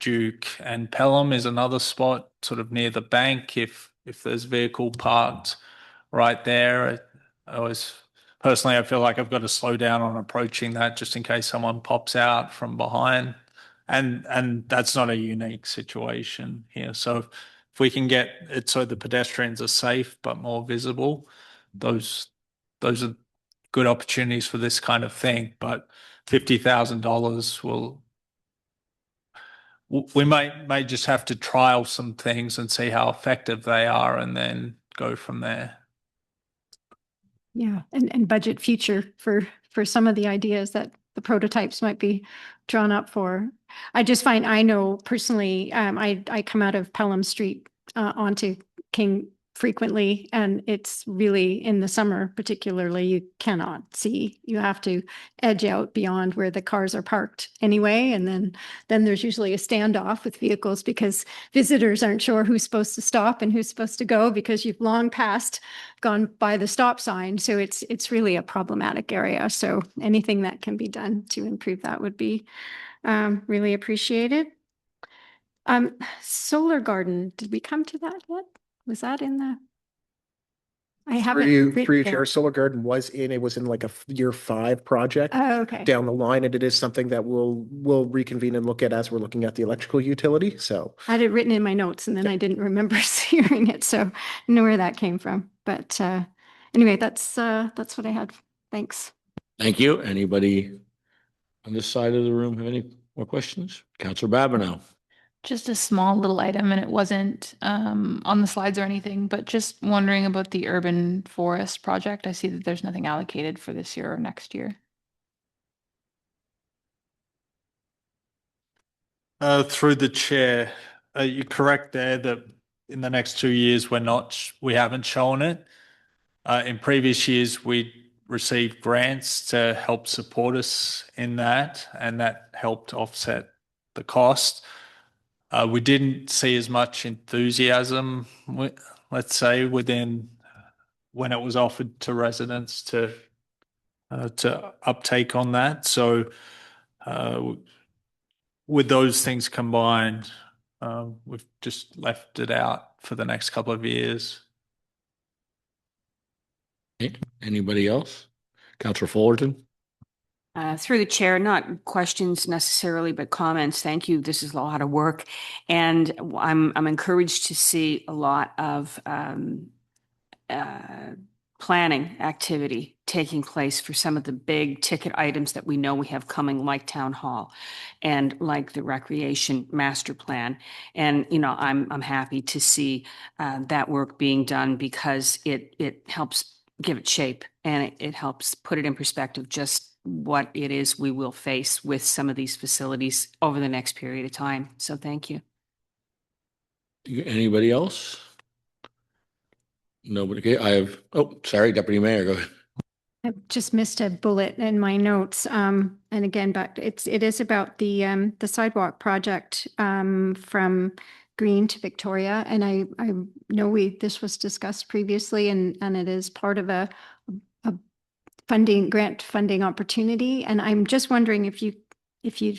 Duke and Pelham is another spot sort of near the bank. If there's vehicle parked right there, Personally, I feel like I've got to slow down on approaching that just in case someone pops out from behind. And that's not a unique situation here. So if we can get it so the pedestrians are safe but more visible, those are good opportunities for this kind of thing. But $50,000 we may just have to trial some things and see how effective they are and then go from there. Yeah, and budget future for some of the ideas that the prototypes might be drawn up for. I just find, I know personally, I come out of Pelham Street onto King frequently, and it's really in the summer particularly, you cannot see. You have to edge out beyond where the cars are parked anyway, and then there's usually a standoff with vehicles because visitors aren't sure who's supposed to stop and who's supposed to go because you've long gone by the stop sign. So it's really a problematic area. So anything that can be done to improve that would be really appreciated. Solar garden, did we come to that yet? Was that in the? I haven't. Through you, written Chair, down. Solar Garden it was in like a year 5 project Oh, okay. down the line, and it is something that we'll reconvene and look at as we're looking at the electrical utility. So I had it written in my notes and then I didn't remember hearing it. So I know where that came from. But anyway, that's what I had. Thanks. Thank you. Anybody on this side of the room have any more questions? Counselor Babineau. Just a small little item, and it wasn't on the slides or anything, but just wondering about the urban forest project. I see that there's nothing allocated for this year or next year. Through the chair, you're correct there that in the next 2 years we haven't shown it. In previous years, we received grants to help support us in that, and that helped offset the cost. We didn't see as much enthusiasm, let's say, when it was offered to residents to uptake on that. So with those things combined, we've just left it out for the next couple of years. Okay. Anybody else? Counselor Fullerton. Through the chair, not questions necessarily, but comments. Thank you. This is a lot of work, and I'm encouraged to see a lot of planning activity taking place for some of the big ticket items that we know we have coming, like town hall and like the recreation master plan. And I'm happy to see that work being done because it helps give it shape, and it helps put it in perspective just what it is we will face with some of these facilities over the next period of time. So thank you. Anybody else? Nobody. Okay. Sorry, Deputy Mayor, go ahead. I just missed a bullet in my notes. And again, it is about the sidewalk project from Green to Victoria. And I know this was discussed previously, and it is part of a grant funding opportunity. And I'm just wondering if you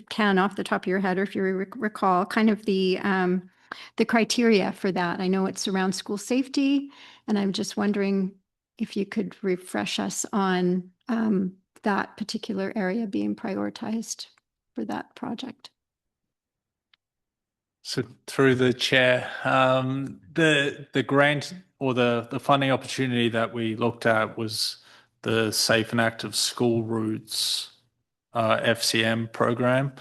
can, off the top of your head, or if you recall kind of the criteria for that. I know it's around school safety, and I'm just wondering if you could refresh us on that particular area being prioritized for that project. So through the chair, the grant or the funding opportunity that we looked at was the Safe and Active School Routes FCM program.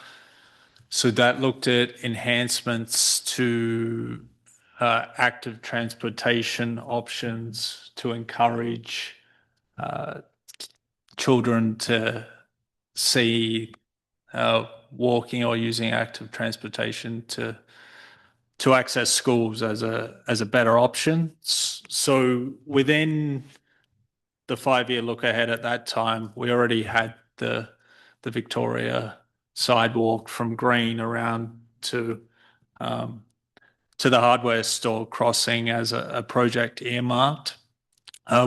So that looked at enhancements to active transportation options to encourage children to see walking or using active transportation to access schools as a better option. So within the 5-year look ahead at that time, we already had the Victoria sidewalk from Green around to the hardware store crossing as a project earmarked.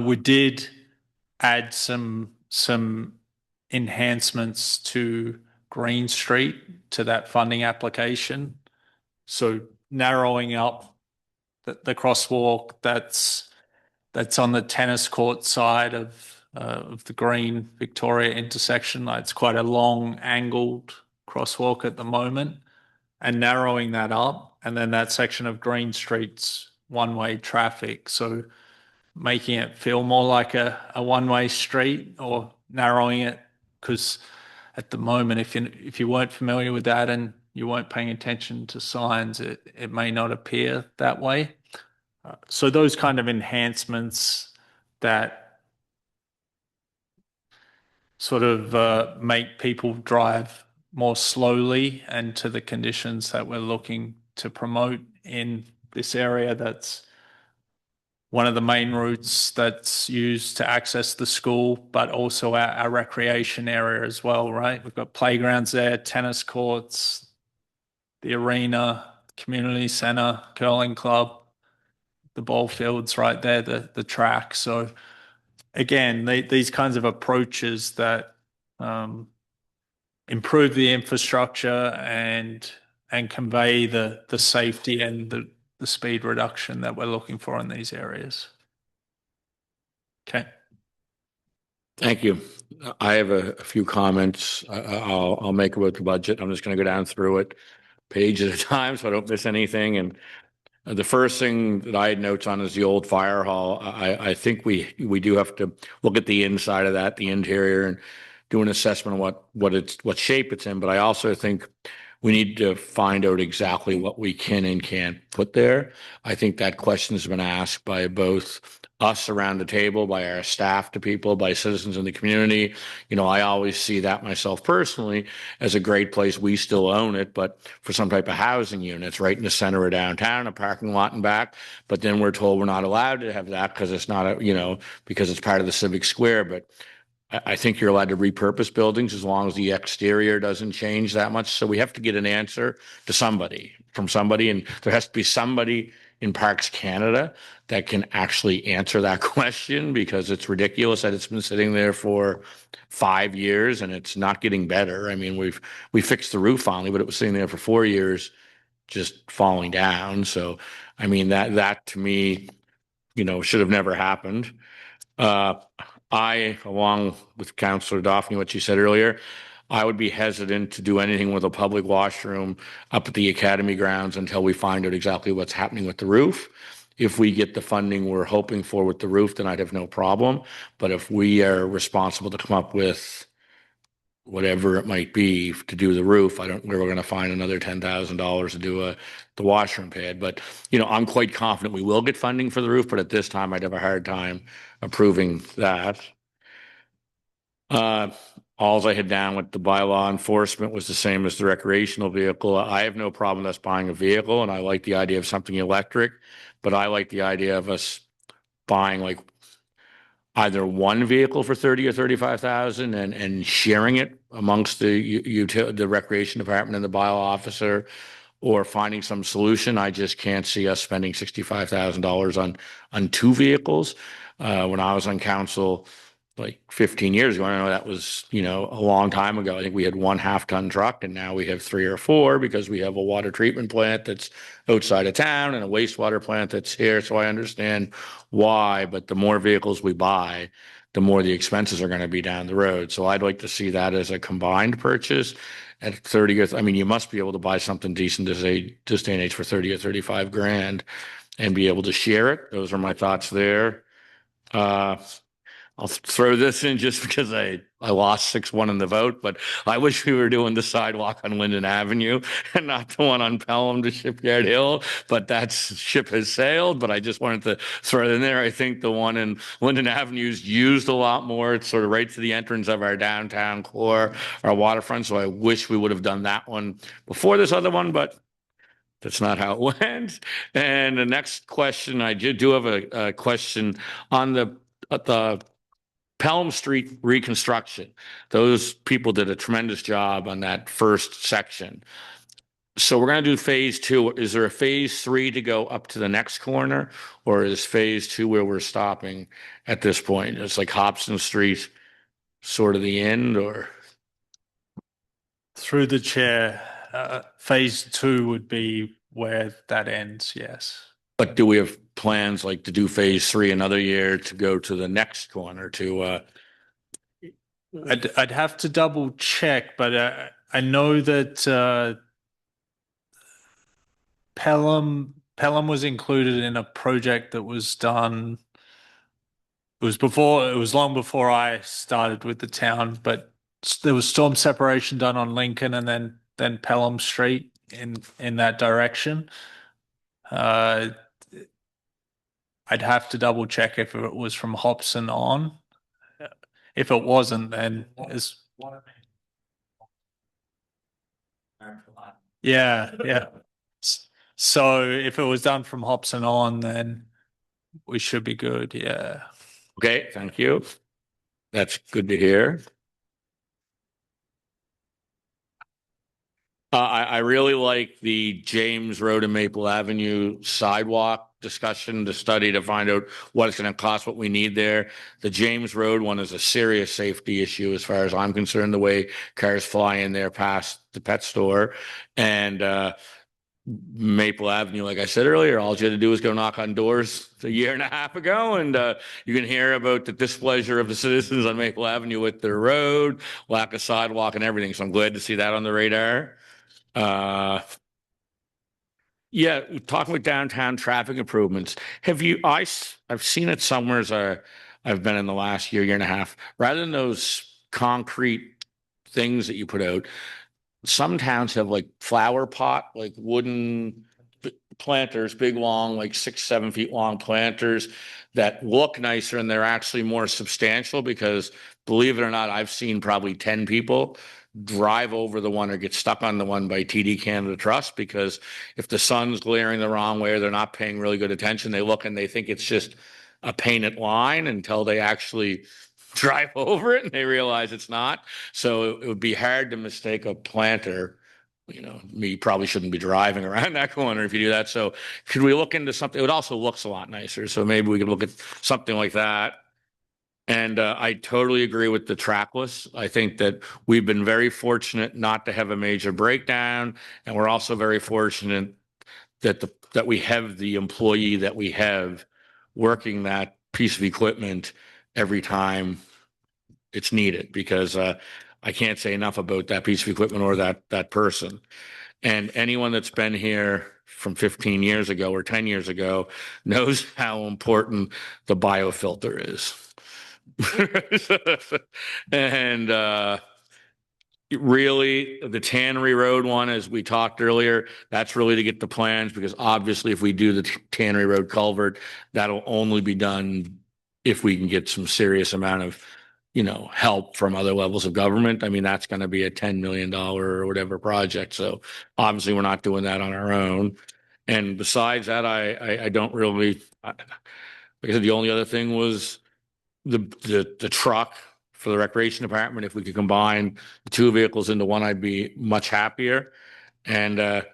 We did add some enhancements to Green Street to that funding application. So narrowing up the crosswalk that's that's on the tennis court side of the Green Victoria intersection. It's quite a long angled crosswalk at the moment, and narrowing that up. And then that section of Green Street's one-way traffic. So making it feel more like a one-way street, or narrowing it, because at the moment, if you weren't familiar with that and you weren't paying attention to signs, it may not appear that way. So those kind of enhancements that sort of make people drive more slowly and to the conditions that we're looking to promote in this area. That's one of the main routes that's used to access the school, but also our recreation area as well, right? We've got playgrounds there, tennis courts, the arena, community center, curling club, the ball fields right there, the track. So again, these kinds of approaches that improve the infrastructure and convey the safety and the speed reduction that we're looking for in these areas. Okay. Thank you. I have a few comments. I'll make about the budget. I'm just going to go down through it page at a time so I don't miss anything. And the first thing that I had notes on is the old fire hall. I think we do have to look at the inside of that, the interior, and do an assessment of what shape it's in. But I also think we need to find out exactly what we can and can't put there. I think that question has been asked by both us around the table, by our staff to people, by citizens in the community. You know, I always see that myself personally as a great place. We still own it, but for some type of housing units right in the center of downtown, a parking lot and back. But then we're told we're not allowed to have that because it's not because it's part of the civic square. But I think you're allowed to repurpose buildings as long as the exterior doesn't change that much. So we have to get an answer to from somebody, and there has to be somebody in Parks Canada that can actually answer that question, because it's ridiculous that it's been sitting there for 5 years and it's not getting better. I mean, we fixed the roof finally, but it was sitting there for 4 years, just falling down. So, I mean, that to me, should have never happened. I, along with Councillor Daphne, what she said earlier, I would be hesitant to do anything with a public washroom up at the academy grounds until we find out exactly what's happening with the roof. If we get the funding we're hoping for with the roof, then I'd have no problem. But if we are responsible to come up with whatever it might be to do the roof, I don't know where we're going to find another $10,000 to do the washroom pad. But, I'm quite confident we will get funding for the roof, but at this time I'd have a hard time approving that. All I had down with the bylaw enforcement was the same as the recreational vehicle. I have no problem with us buying a vehicle, and I like the idea of something electric, but I like the idea of us buying like either one vehicle for 30 or 35,000 and sharing it amongst the recreation department and the bylaw officer, or finding some solution. I just can't see us spending $65,000 on two vehicles. When I was on council like 15 years ago, I know that was, a long time ago. I think we had 1 half-ton truck, and now we have 3 or 4 because we have a water treatment plant that's outside of town and a wastewater plant that's here. So I understand why, but the more vehicles we buy, the more the expenses are going to be down the road. So I'd like to see that as a combined purchase at 30. I mean, you must be able to buy something decent this day and age for 30 or 35 grand and be able to share it. Those are my thoughts there. I'll throw this in just because I lost 6-1 in the vote, but I wish we were doing the sidewalk on Linden Avenue and not the one on Pelham to Shipyard Hill, but that ship has sailed. But I just wanted to throw it in there. I think the one in Linden Avenue is used a lot more. It's sort of right to the entrance of our downtown core, our waterfront. So I wish we would have done that one before this other one, but that's not how it went. And the next question, I do have a question on the Pelham Street reconstruction. Those people did a tremendous job on that first section. So we're going to do phase 2. Is there a phase 3 to go up to the next corner, or is phase 2 where we're stopping at this point? It's like Hobson Street, sort of the end, or? Through the chair, phase 2 would be where that ends, yes. But do we have plans like to do phase 3 another year to go to the next corner to, I'd have to double check, but I know that Pelham was included in a project that was done. It was long before I started with the town, but there was storm separation done on Lincoln and then Pelham Street in that direction. I'd have to double check if it was from Hobson on. If it wasn't, then it's yeah. So if it was done from Hobson on, then we should be good. Yeah. okay, thank you. That's good to hear. I really like the James Road and Maple Avenue sidewalk discussion, the study to find out what it's going to cost, what we need there. The James Road one is a serious safety issue as far as I'm concerned, the way cars fly in there past the pet store. And Maple Avenue, like I said earlier, all you had to do was go knock on doors a year and a half ago, and you can hear about the displeasure of the citizens on Maple Avenue with their road, lack of sidewalk and everything. So I'm glad to see that on the radar. Yeah, talking with downtown traffic improvements. I've seen it somewhere as I've been in the last year and a half. Rather than those concrete things that you put out, some towns have like flower pot, like wooden planters, big, long, like 6, 7 feet long planters that look nicer and they're actually more substantial because, believe it or not, I've seen probably 10 people drive over the one or get stuck on the one by TD Canada Trust because if the sun's glaring the wrong way or they're not paying really good attention, they look and they think it's just a painted line until they actually drive over it and they realize it's not. So it would be hard to mistake a planter. You know, me probably shouldn't be driving around that corner if you do that. So could we look into something? It also looks a lot nicer. So maybe we could look at something like that. And I totally agree with the trackless. I think that we've been very fortunate not to have a major breakdown. And we're also very fortunate that that we have the employee that we have working that piece of equipment every time it's needed, because I can't say enough about that piece of equipment or that person. And anyone that's been here from 15 years ago or 10 years ago knows how important the biofilter is. And really, the Tannery Road one, as we talked earlier, that's really to get the plans, because obviously if we do the Tannery Road culvert, that'll only be done if we can get some serious amount of, help from other levels of government. I mean, that's going to be a $10 million or whatever project. So obviously we're not doing that on our own. And besides that, I don't really, like I said, the only other thing was the truck for the recreation department. If we could combine the two vehicles into one, I'd be much happier. And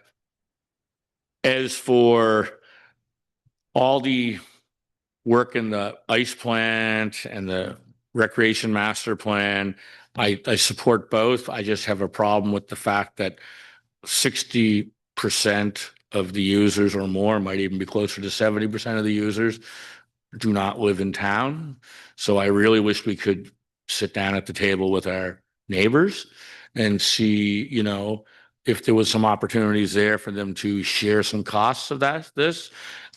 as for all the work in the ice plant and the recreation master plan, I support both. I just have a problem with the fact that 60% of the users or more, might even be closer to 70% of the users, do not live in town. So I really wish we could sit down at the table with our neighbors and see, if there was some opportunities there for them to share some costs of this.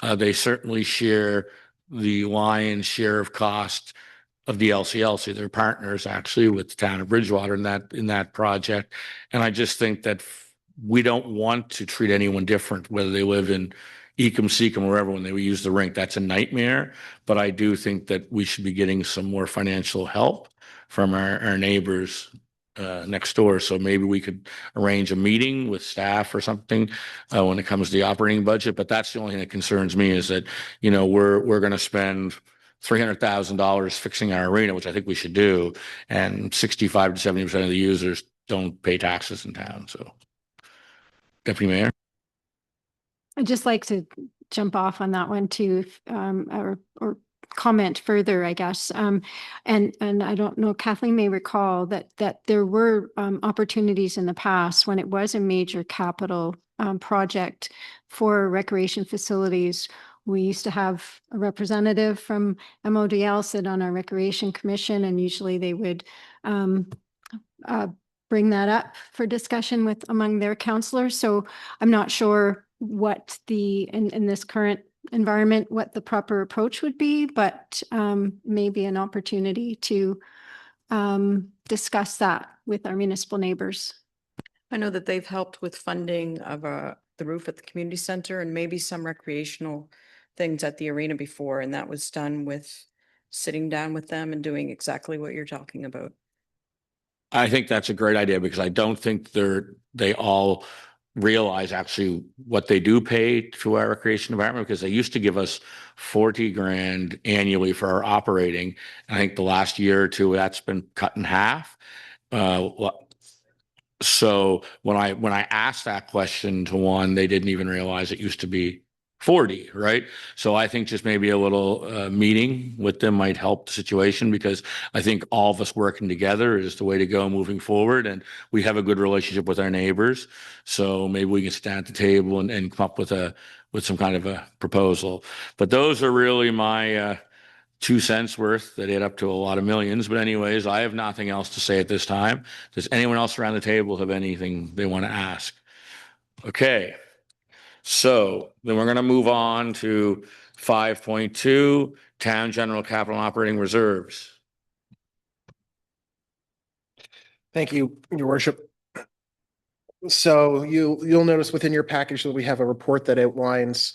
They certainly share the lion's share of cost of the LCLC. They're partners actually with the town of Bridgewater in that project. And I just think that we don't want to treat anyone different, whether they live in Ecom, Seacom, wherever, when they use the rink. That's a nightmare. But I do think that we should be getting some more financial help from our neighbors next door. So maybe we could arrange a meeting with staff or something when it comes to the operating budget. But that's the only thing that concerns me, is that, we're going to spend $300,000 fixing our arena, which I think we should do, and 65 to 70% of the users don't pay taxes in town. So, Deputy Mayor. I'd just like to jump off on that one too, or comment further, I guess. And I don't know, Kathleen may recall that there were opportunities in the past when it was a major capital project for recreation facilities, We used to have a representative from MODL sit on our Recreation Commission, and usually they would bring that up for discussion with among their counselors. So I'm not sure what in this current environment, what the proper approach would be, but maybe an opportunity to discuss that with our municipal neighbors. I know that they've helped with funding of the roof at the community center and maybe some recreational things at the arena before, and that was done with sitting down with them and doing exactly what you're talking about. I think that's a great idea because I don't think they all realize actually what they do pay to our recreation department, because they used to give us 40 grand annually for our operating. I think the last year or two that's been cut in half. So when I asked that question to one, they didn't even realize it used to be 40, right? So I think just maybe a little meeting with them might help the situation, because I think all of us working together is the way to go moving forward. And we have a good relationship with our neighbors. So maybe we can sit down at the table and come up with some kind of a proposal. But those are really my 2 cents worth that add up to a lot of millions. But anyways, I have nothing else to say at this time. Does anyone else around the table have anything they want to ask? Okay. So then we're going to move on to 5.2, Town General Capital and Operating Reserves. Thank you, Your Worship. So you'll notice within your package that we have a report that outlines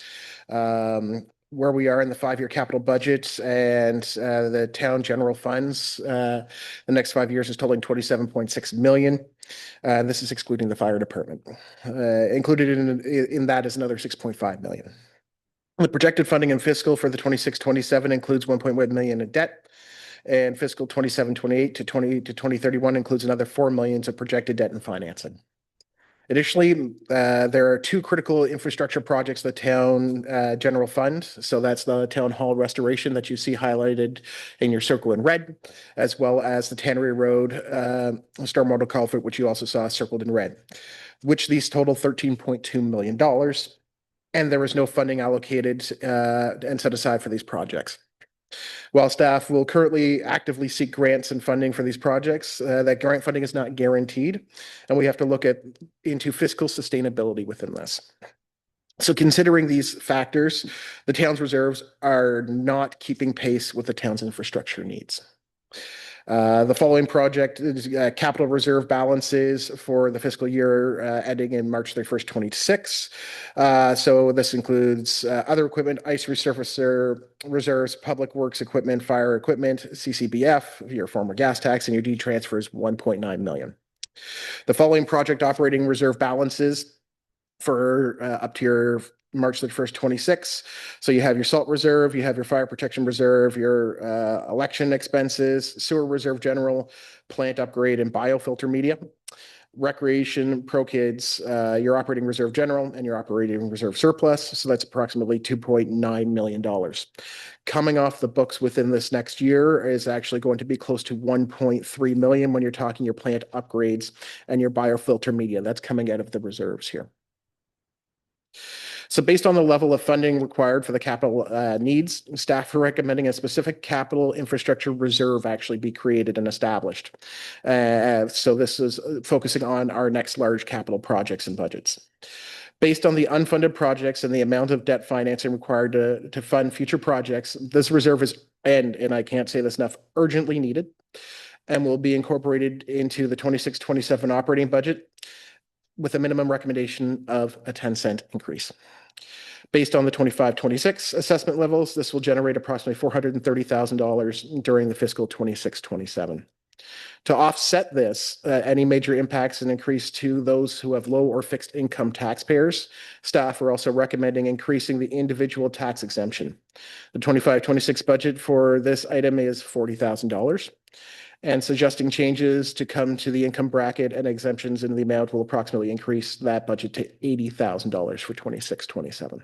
where we are in the 5-year capital budget and the town general funds. The next 5 years is totaling 27.6 million. This is excluding the fire department. Included in that is another 6.5 million. The projected funding in fiscal for the 26-27 includes 1.1 million in debt, and fiscal 27-28 to 2031 includes another 4 million of projected debt and financing. Additionally, there are 2 critical infrastructure projects, the town general fund. So that's the town hall restoration that you see highlighted in your circle in red, as well as the Tannery Road stormwater culvert, which you also saw circled in red, which these total $13.2 million. And there is no funding allocated and set aside for these projects. While staff will currently actively seek grants and funding for these projects, that grant funding is not guaranteed, and we have to look into fiscal sustainability within this. So considering these factors, the town's reserves are not keeping pace with the town's infrastructure needs. The following project is capital reserve balances for the fiscal year ending in March 31st, 26. So this includes other equipment, ice resurfacer reserves, public works equipment, fire equipment, CCBF, your former gas tax, and your deed transfers, 1.9 million. The following project operating reserve balances for up to your March 31st, 26. So you have your salt reserve, you have your fire protection reserve, your election expenses, sewer reserve general, plant upgrade, and biofilter media. Recreation, pro kids, your operating reserve general, and your operating reserve surplus. So that's approximately $2.9 million. Coming off the books within this next year is actually going to be close to 1.3 million when you're talking your plant upgrades and your biofilter media. That's coming out of the reserves here. So based on the level of funding required for the capital needs, staff are recommending a specific capital infrastructure reserve actually be created and established. So this is focusing on our next large capital projects and budgets. Based on the unfunded projects and the amount of debt financing required to fund future projects, this reserve is, and I can't say this enough, urgently needed, and will be incorporated into the 26-27 operating budget with a minimum recommendation of a 10-cent increase. Based on the 25-26 assessment levels, this will generate approximately $430,000 during the fiscal 26-27. To offset this, any major impacts and increase to those who have low or fixed income taxpayers, staff are also recommending increasing the individual tax exemption. The 25-26 budget for this item is $40,000. And suggesting changes to come to the income bracket and exemptions in the amount will approximately increase that budget to $80,000 for 26-27.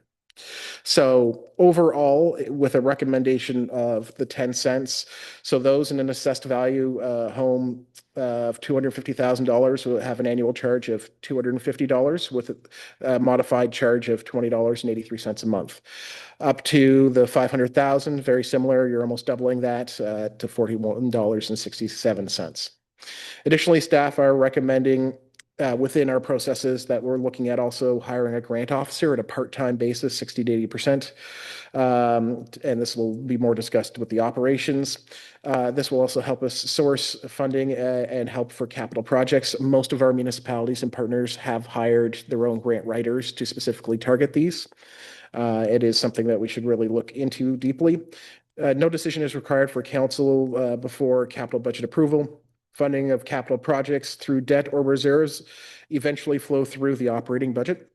So overall, with a recommendation of the 10 cents, so those in an assessed value home of $250,000 will have an annual charge of $250 with a modified charge of $20.83 a month. Up to the 500,000, very similar, you're almost doubling that to $41.67. Additionally, staff are recommending within our processes that we're looking at also hiring a grant officer at a part-time basis, 60 to 80%. And this will be more discussed with the operations. This will also help us source funding and help for capital projects. Most of our municipalities and partners have hired their own grant writers to specifically target these. It is something that we should really look into deeply. No decision is required for council before capital budget approval. Funding of capital projects through debt or reserves eventually flow through the operating budget,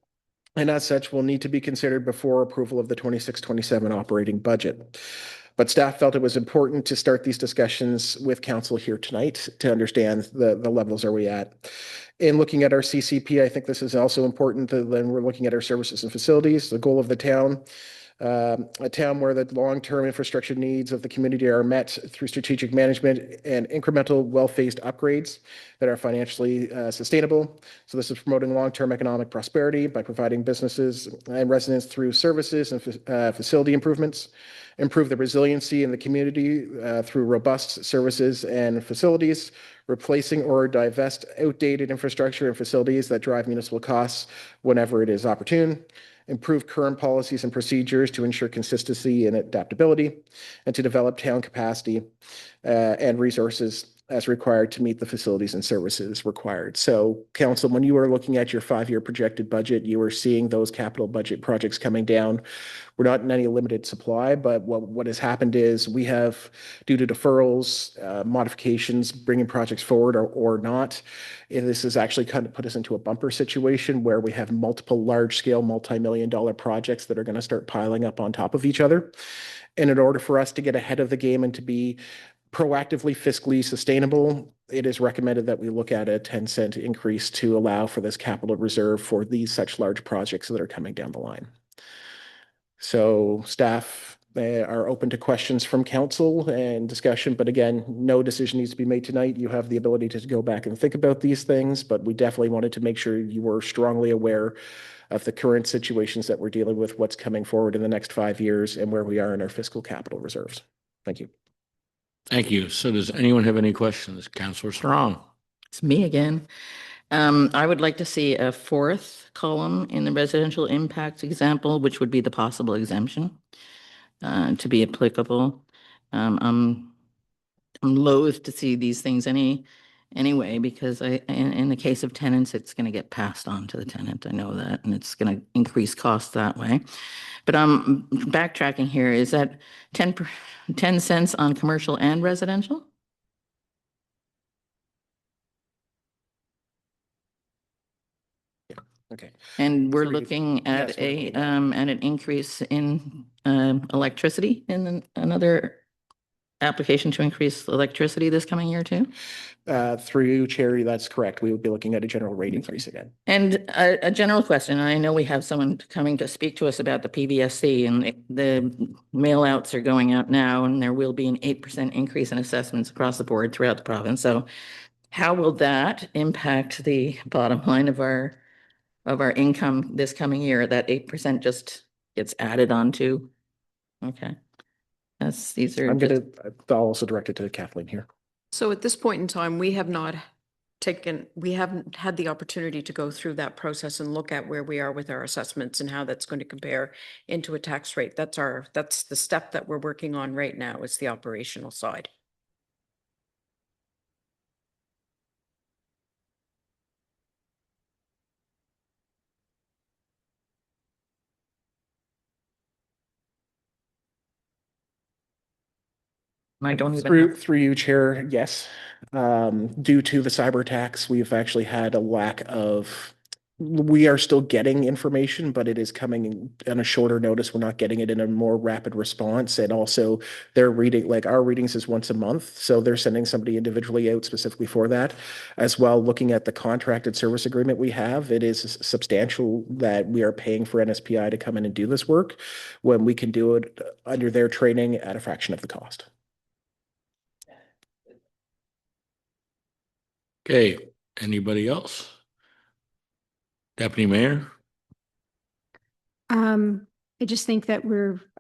and as such will need to be considered before approval of the 26-27 operating budget. But staff felt it was important to start these discussions with council here tonight to understand the levels are we at. In looking at our CCP, I think this is also important when we're looking at our services and facilities, the goal of the town. A town where the long-term infrastructure needs of the community are met through strategic management and incremental, well-phased upgrades that are financially sustainable. So this is promoting long-term economic prosperity by providing businesses and residents through services and facility improvements, improve the resiliency in the community through robust services and facilities, replacing or divest outdated infrastructure and facilities that drive municipal costs whenever it is opportune, improve current policies and procedures to ensure consistency and adaptability, and to develop town capacity and resources as required to meet the facilities and services required. So, council, when you are looking at your 5-year projected budget, you are seeing those capital budget projects coming down. We're not in any limited supply, but what has happened is we have, due to deferrals, modifications, bringing projects forward or not, and this has actually kind of put us into a bumper situation where we have multiple large-scale, multi-million-dollar projects that are going to start piling up on top of each other. And in order for us to get ahead of the game and to be proactively fiscally sustainable, it is recommended that we look at a 10-cent increase to allow for this capital reserve for these such large projects that are coming down the line. So staff are open to questions from council and discussion, but again, no decision needs to be made tonight. You have the ability to go back and think about these things, but we definitely wanted to make sure you were strongly aware of the current situations that we're dealing with, what's coming forward in the next 5 years, and where we are in our fiscal capital reserves. Thank you. Thank you. So does anyone have any questions? Councilor Strong. It's me again. I would like to see a fourth column in the residential impact example, which would be the possible exemption to be applicable. I'm loath to see these things anyway, because in the case of tenants, it's going to get passed on to the tenant. I know that, and it's going to increase costs that way. But I'm backtracking here. Is that 10 cents on commercial and residential? Okay. And we're Three. looking at Yes, an increase in electricity in another application to increase electricity this coming year too? Through you, Chair, that's correct. We would be looking at a general rate increase again. And a general question, I know we have someone coming to speak to us about the PVSC, and the mail outs are going out now, and there will be an 8% increase in assessments across the board throughout the province. So how will that impact the bottom line of our income this coming year? That 8% just gets added onto? Okay. These are I'll also direct it to Kathleen here. So at this point in time, we haven't had the opportunity to go through that process and look at where we are with our assessments and how that's going to compare into a tax rate. That's the step that we're working on right now, is the operational side. I don't even Through you, Chair, yes. Due to the cyber attacks, we've actually had a lack of we are still getting information, but it is coming on a shorter notice. We're not getting it in a more rapid response. And also they're reading, like our readings is once a month. So they're sending somebody individually out specifically for that. As well, looking at the contracted service agreement we have, it is substantial that we are paying for NSPI to come in and do this work when we can do it under their training at a fraction of the cost. Okay, anybody else? Deputy Mayor? I just think that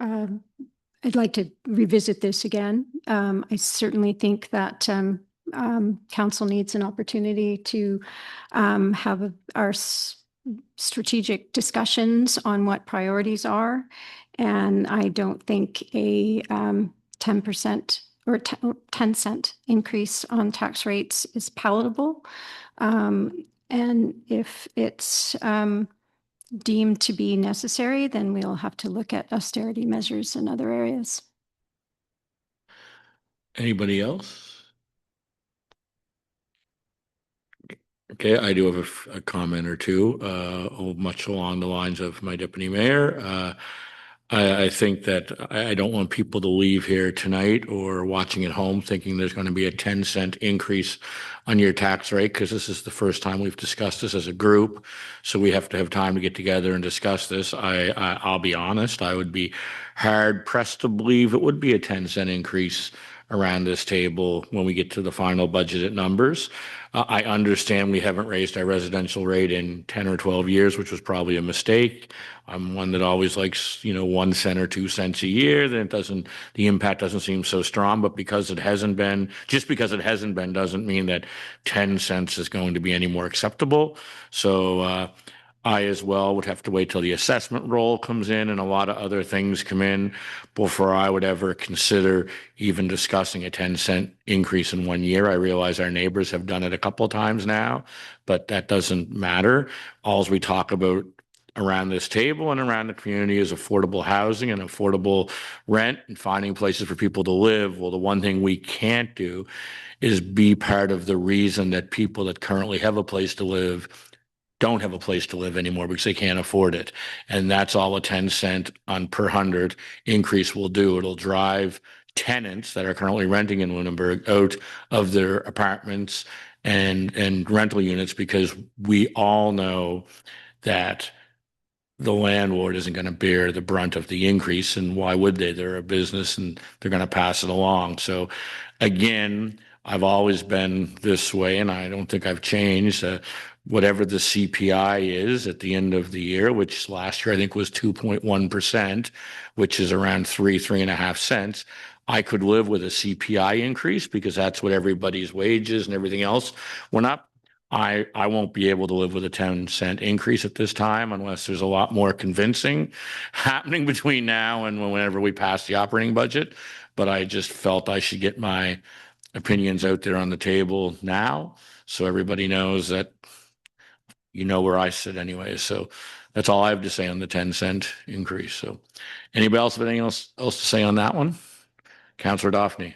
I'd like to revisit this again. I certainly think that council needs an opportunity to have our strategic discussions on what priorities are. And I don't think a 10% or 10-cent increase on tax rates is palatable. And if it's deemed to be necessary, then we'll have to look at austerity measures in other areas. Anybody else? Okay, I do have a comment or two, much along the lines of my deputy mayor. I think that I don't want people to leave here tonight or watching at home thinking there's going to be a 10-cent increase on your tax rate, because this is the first time we've discussed this as a group. So we have to have time to get together and discuss this. I'll be honest, I would be hard pressed to believe it would be a 10-cent increase around this table when we get to the final budgeted numbers. I understand we haven't raised our residential rate in 10 or 12 years, which was probably a mistake. I'm one that always likes, 1 cent or 2 cents a year. Then the impact doesn't seem so strong, but because it hasn't been doesn't mean that 10 cents is going to be any more acceptable. So, I as well would have to wait till the assessment roll comes in and a lot of other things come in before I would ever consider even discussing a 10-cent increase in 1 year. I realize our neighbors have done it a couple of times now, but that doesn't matter. All we talk about around this table and around the community is affordable housing and affordable rent and finding places for people to live. Well, the one thing we can't do is be part of the reason that people that currently have a place to live don't have a place to live anymore because they can't afford it. And that's all a 10-cent on per 100 increase will do. It'll drive tenants that are currently renting in Lunenburg out of their apartments and rental units, because we all know that the landlord isn't going to bear the brunt of the increase. And why would they? They're a business and they're going to pass it along. So again, I've always been this way, and I don't think I've changed. Whatever the CPI is at the end of the year, which last year I think was 2.1%, which is around 3.5 cents. I could live with a CPI increase because that's what everybody's wages and everything else went up. I won't be able to live with a 10-cent increase at this time unless there's a lot more convincing happening between now and whenever we pass the operating budget. But I just felt I should get my opinions out there on the table now, so everybody knows that where I sit anyway. So that's all I have to say on the 10-cent increase. So anybody else have anything else to say on that one? Councillor Daphne.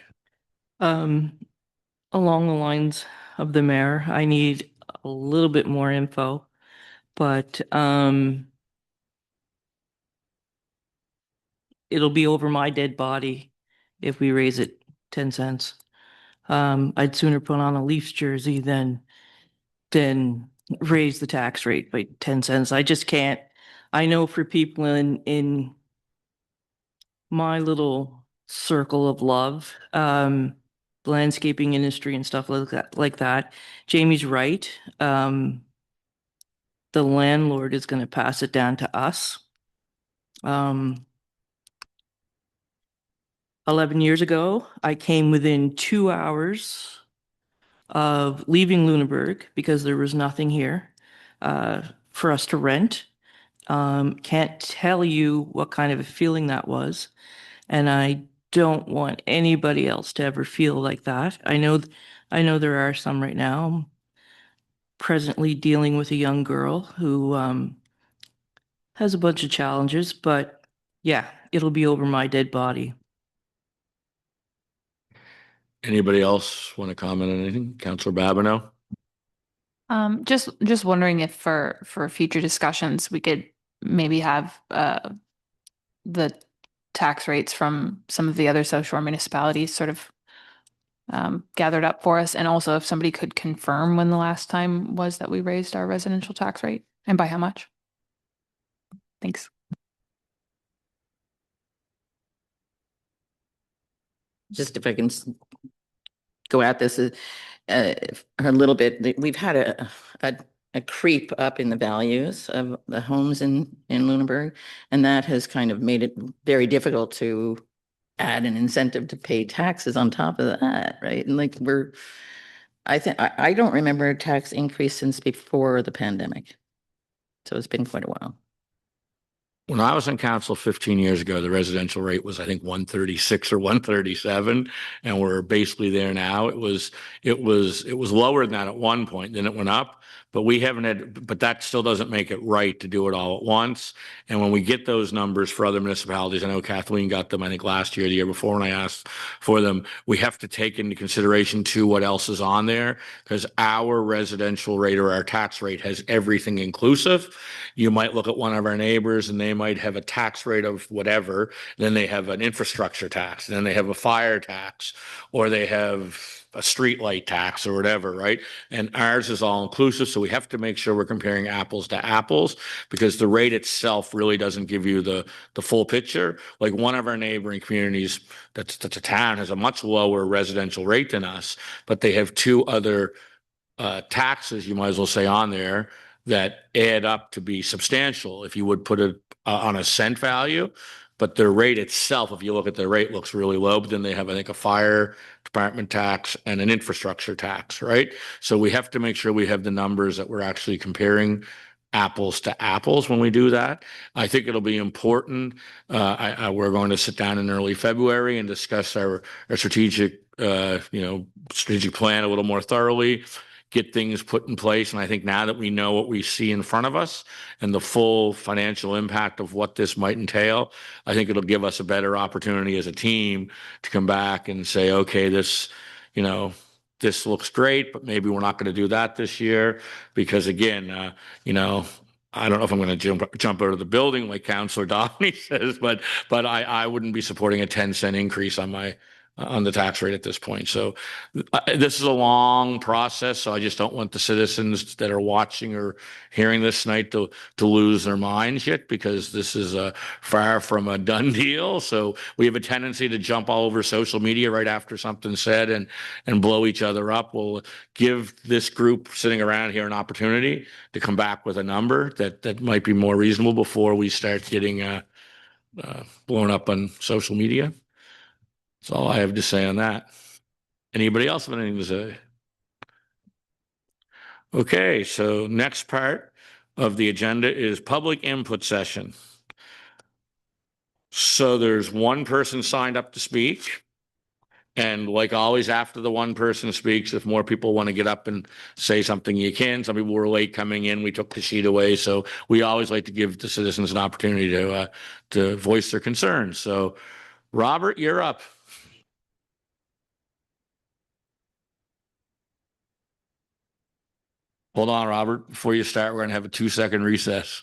Along the lines of the mayor, I need a little bit more info, but it'll be over my dead body if we raise it 10 cents. I'd sooner put on a Leafs jersey than raise the tax rate by 10 cents. I just can't. I know for people in my little circle of love, the landscaping industry and stuff like that, Jamie's right. The landlord is going to pass it down to us. 11 years ago, I came within 2 hours of leaving Lunenburg because there was nothing here for us to rent. Can't tell you what kind of a feeling that was. And I don't want anybody else to ever feel like that. I know there are some right now. I'm presently dealing with a young girl who has a bunch of challenges, but yeah, it'll be over my dead body. Anybody else want to comment on anything? Councillor Babineau? Just wondering if for future discussions, we could maybe have the tax rates from some of the other South Shore municipalities sort of gathered up for us. And also if somebody could confirm when the last time was that we raised our residential tax rate and by how much. Thanks. Just if I can go at this a little bit, we've had a creep up in the values of the homes in Lunenburg, and that has kind of made it very difficult to add an incentive to pay taxes on top of that, right? And like I don't remember a tax increase since before the pandemic. So it's been quite a while. When I was on council 15 years ago, the residential rate was, I think, 136 or 137, and we're basically there now. It was lower than that at one point, then it went up, but we haven't had, but that still doesn't make it right to do it all at once. And when we get those numbers for other municipalities, I know Kathleen got them, I think last year, the year before, when I asked for them, we have to take into consideration too what else is on there, because our residential rate or our tax rate has everything inclusive. You might look at one of our neighbors and they might have a tax rate of whatever, then they have an infrastructure tax, and then they have a fire tax, or they have a street light tax or whatever, right? And ours is all inclusive, so we have to make sure we're comparing apples to apples, because the rate itself really doesn't give you the full picture. Like one of our neighboring communities that's a town has a much lower residential rate than us, but they have two other taxes, you might as well say, on there that add up to be substantial if you would put it on a cent value. But their rate itself, if you look at their rate, looks really low. But then they have, I think, a fire department tax and an infrastructure tax, right? So we have to make sure we have the numbers that we're actually comparing apples to apples when we do that. I think it'll be important. We're going to sit down in early February and discuss our strategic, strategic plan a little more thoroughly, get things put in place. And I think now that we know what we see in front of us and the full financial impact of what this might entail, I think it'll give us a better opportunity as a team to come back and say, okay, this looks great, but maybe we're not going to do that this year because, again, I don't know if I'm going to jump out of the building like Councillor Downey says, but I wouldn't be supporting a 10-cent increase on the tax rate at this point. So this is a long process. So I just don't want the citizens that are watching or hearing this tonight to lose their minds yet, because this is far from a done deal. So we have a tendency to jump all over social media right after something's said and blow each other up. We'll give this group sitting around here an opportunity to come back with a number that might be more reasonable before we start getting blown up on social media. That's all I have to say on that. Anybody else have anything to say? Okay, so next part of the agenda is public input session. So there's one person signed up to speak. And like always, after the one person speaks, if more people want to get up and say something, you can. Some people were late coming in. We took the sheet away. So we always like to give the citizens an opportunity to voice their concerns. So Robert, you're up. Hold on, Robert. Before you start, we're going to have a 2-second recess.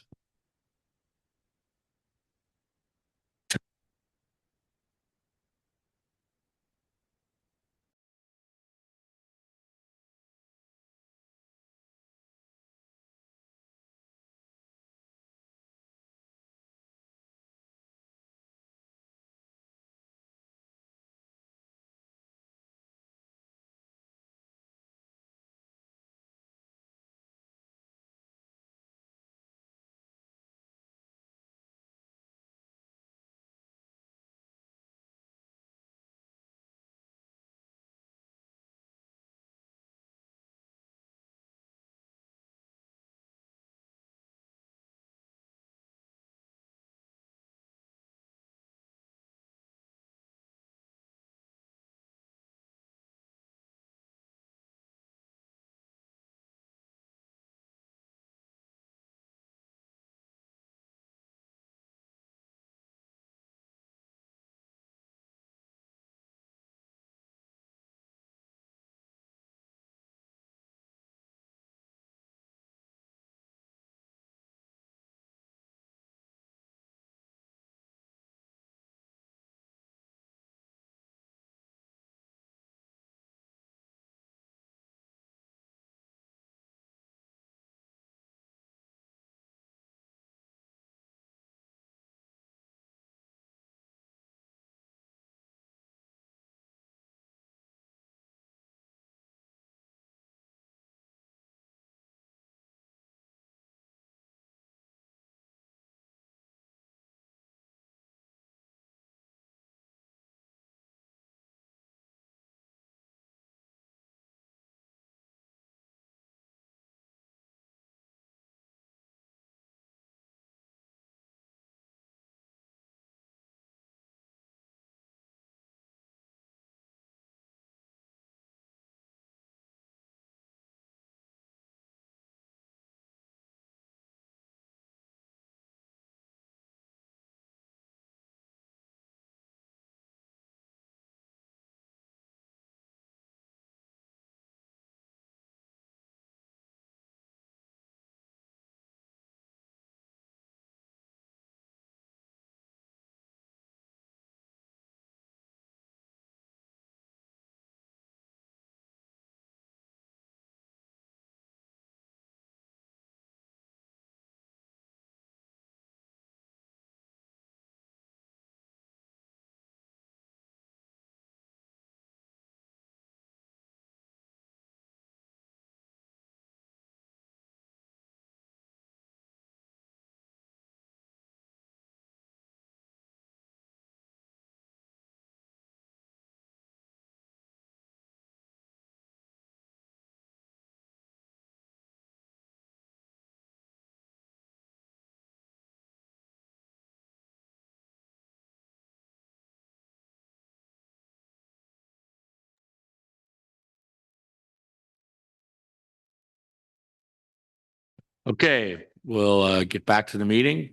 Okay, we'll get back to the meeting.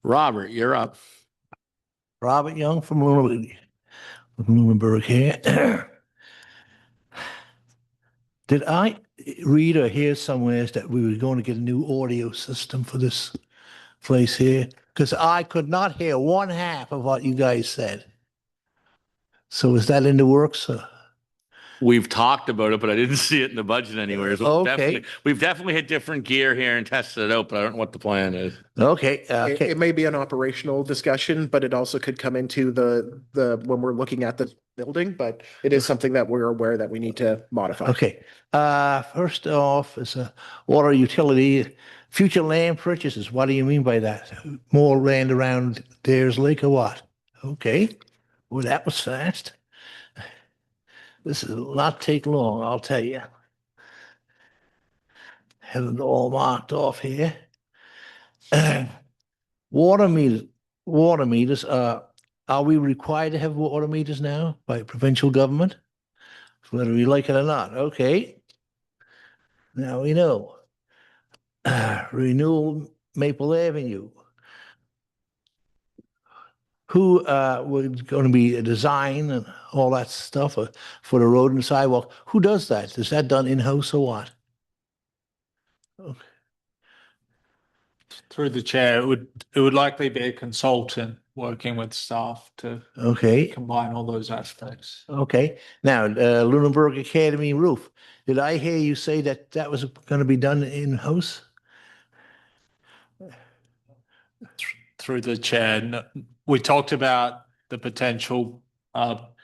Robert, you're up. Robert Young from Lunenburg here. Did I read or hear somewhere that we were going to get a new audio system for this place here? Because I could not hear one half of what you guys said. So is that in the works? We've talked about it, but I didn't see it in the budget anywhere. So Okay. we've definitely had different gear here and tested it out, but I don't know what the plan is. Okay. It may be an operational discussion, but it also could come into when we're looking at the building, but it is something that we're aware that we need to modify. Okay. First off, is a water utility, future land purchases. What do you mean by that? More land around Dares Lake or what? Okay. Well, that was fast. This will not take long, I'll tell you. Have it all marked off here. Water meters. Water meters. Are we required to have water meters now by provincial government? Whether we like it or not. Okay. Now we know. Renewal Maple Avenue. Who was going to be a design and all that stuff for the road and sidewalk? Who does that? Is that done in-house or what? Through the chair, it would likely be a consultant working with staff to Okay. combine all those aspects. Okay. Now, Lunenburg Academy roof. Did I hear you say that that was going to be done in-house? Through the chair, we talked about the potential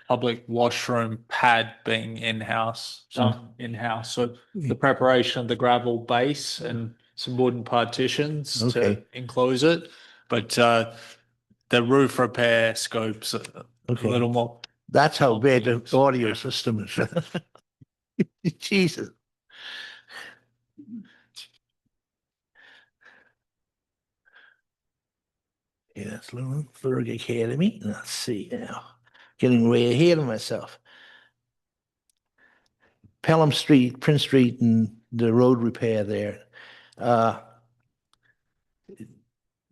public washroom pad being in-house, done in-house. So the preparation of the gravel base and some wooden partitions to enclose it, but the roof repair scopes a little more. That's how bad the audio system is. Jesus. Yeah, that's Lunenburg Academy. Let's see now. Getting way ahead of myself. Pelham Street, Prince Street, and the road repair there.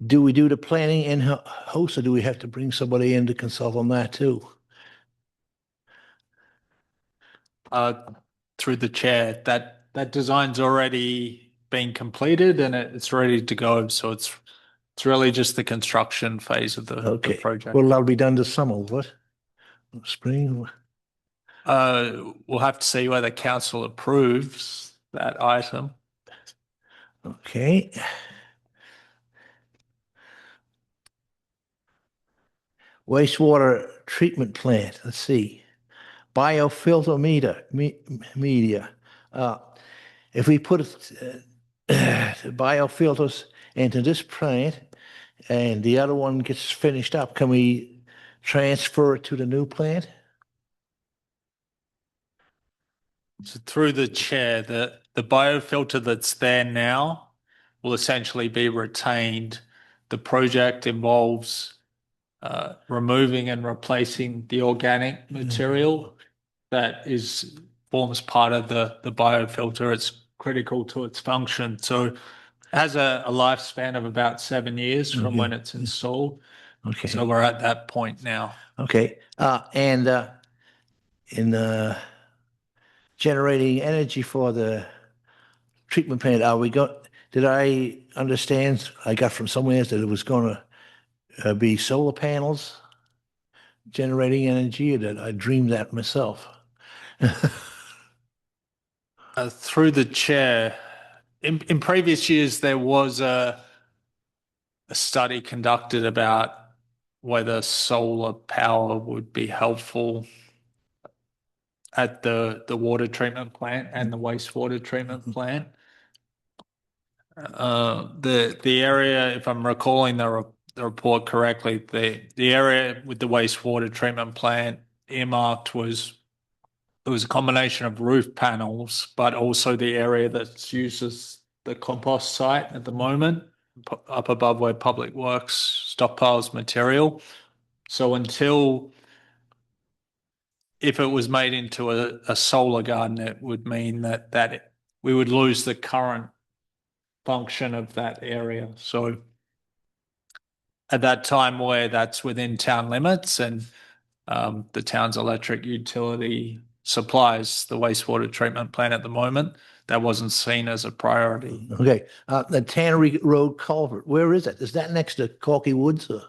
Do we do the planning in-house or do we have to bring somebody in to consult on that too? Through the chair, that design's already been completed and it's ready to go. So it's really just the construction phase of the project. Well, that'll be done this summer, what? Spring? We'll have to see whether council approves that item. Okay. Wastewater treatment plant, let's see. Biofilter media. If we put biofilters into this plant and the other one gets finished up, can we transfer it to the new plant? So through the chair, the biofilter that's there now will essentially be retained. The project involves removing and replacing the organic material that forms part of the biofilter. It's critical to its function. So it has a lifespan of about 7 years from when it's installed. Okay. So we're at that point now. Okay. And in generating energy for the treatment plant, did I understand, I got from somewhere that it was going to be solar panels generating energy, or did I dream that myself? Through the chair, in previous years, there was a study conducted about whether solar power would be helpful at the water treatment plant and the wastewater treatment plant. The area, if I'm recalling the report correctly, the area with the wastewater treatment plant earmarked it was a combination of roof panels, but also the area that's used as the compost site at the moment, up above where Public Works stockpiles material. So if it was made into a solar garden, it would mean that we would lose the current function of that area. So at that time where that's within town limits and the town's electric utility supplies the wastewater treatment plant at the moment, that wasn't seen as a priority. Okay, the Tannery Road culvert, where is it? Is that next to Corky Woods? Or?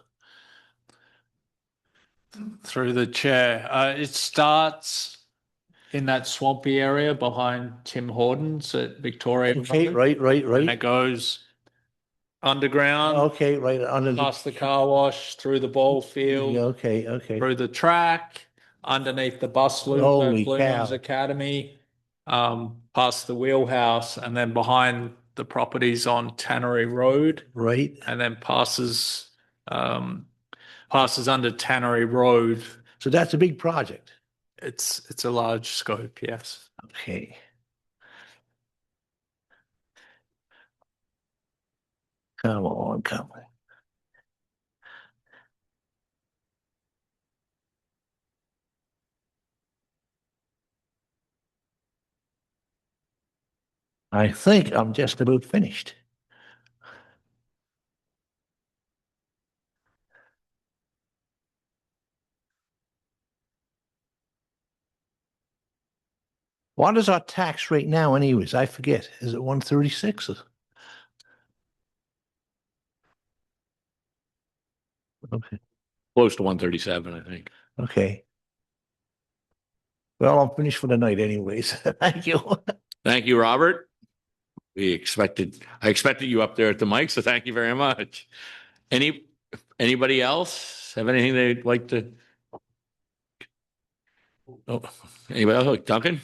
Through the chair, it starts in that swampy area behind Tim Hortons at Victoria. Okay, Road, right. And it goes underground, Okay, right under past the car wash, through the ball field, Okay. through the track, underneath the bus loop Holy at Bloom's cow. Academy, past the wheelhouse, and then behind the properties on Tannery Road, Right. and then passes under Tannery Road. So that's a big project. It's a large scope, yes. Okay. Come on. I think I'm just about finished. What is our tax rate now anyways? I forget. Is it 136? Okay. Close to 137, I think. Okay. Well, I'm finished for the night anyways. Thank you. Thank you, Robert. I expected you up there at the mic, so thank you very much. Anybody else have anything they'd like to? Oh, anybody else? Duncan?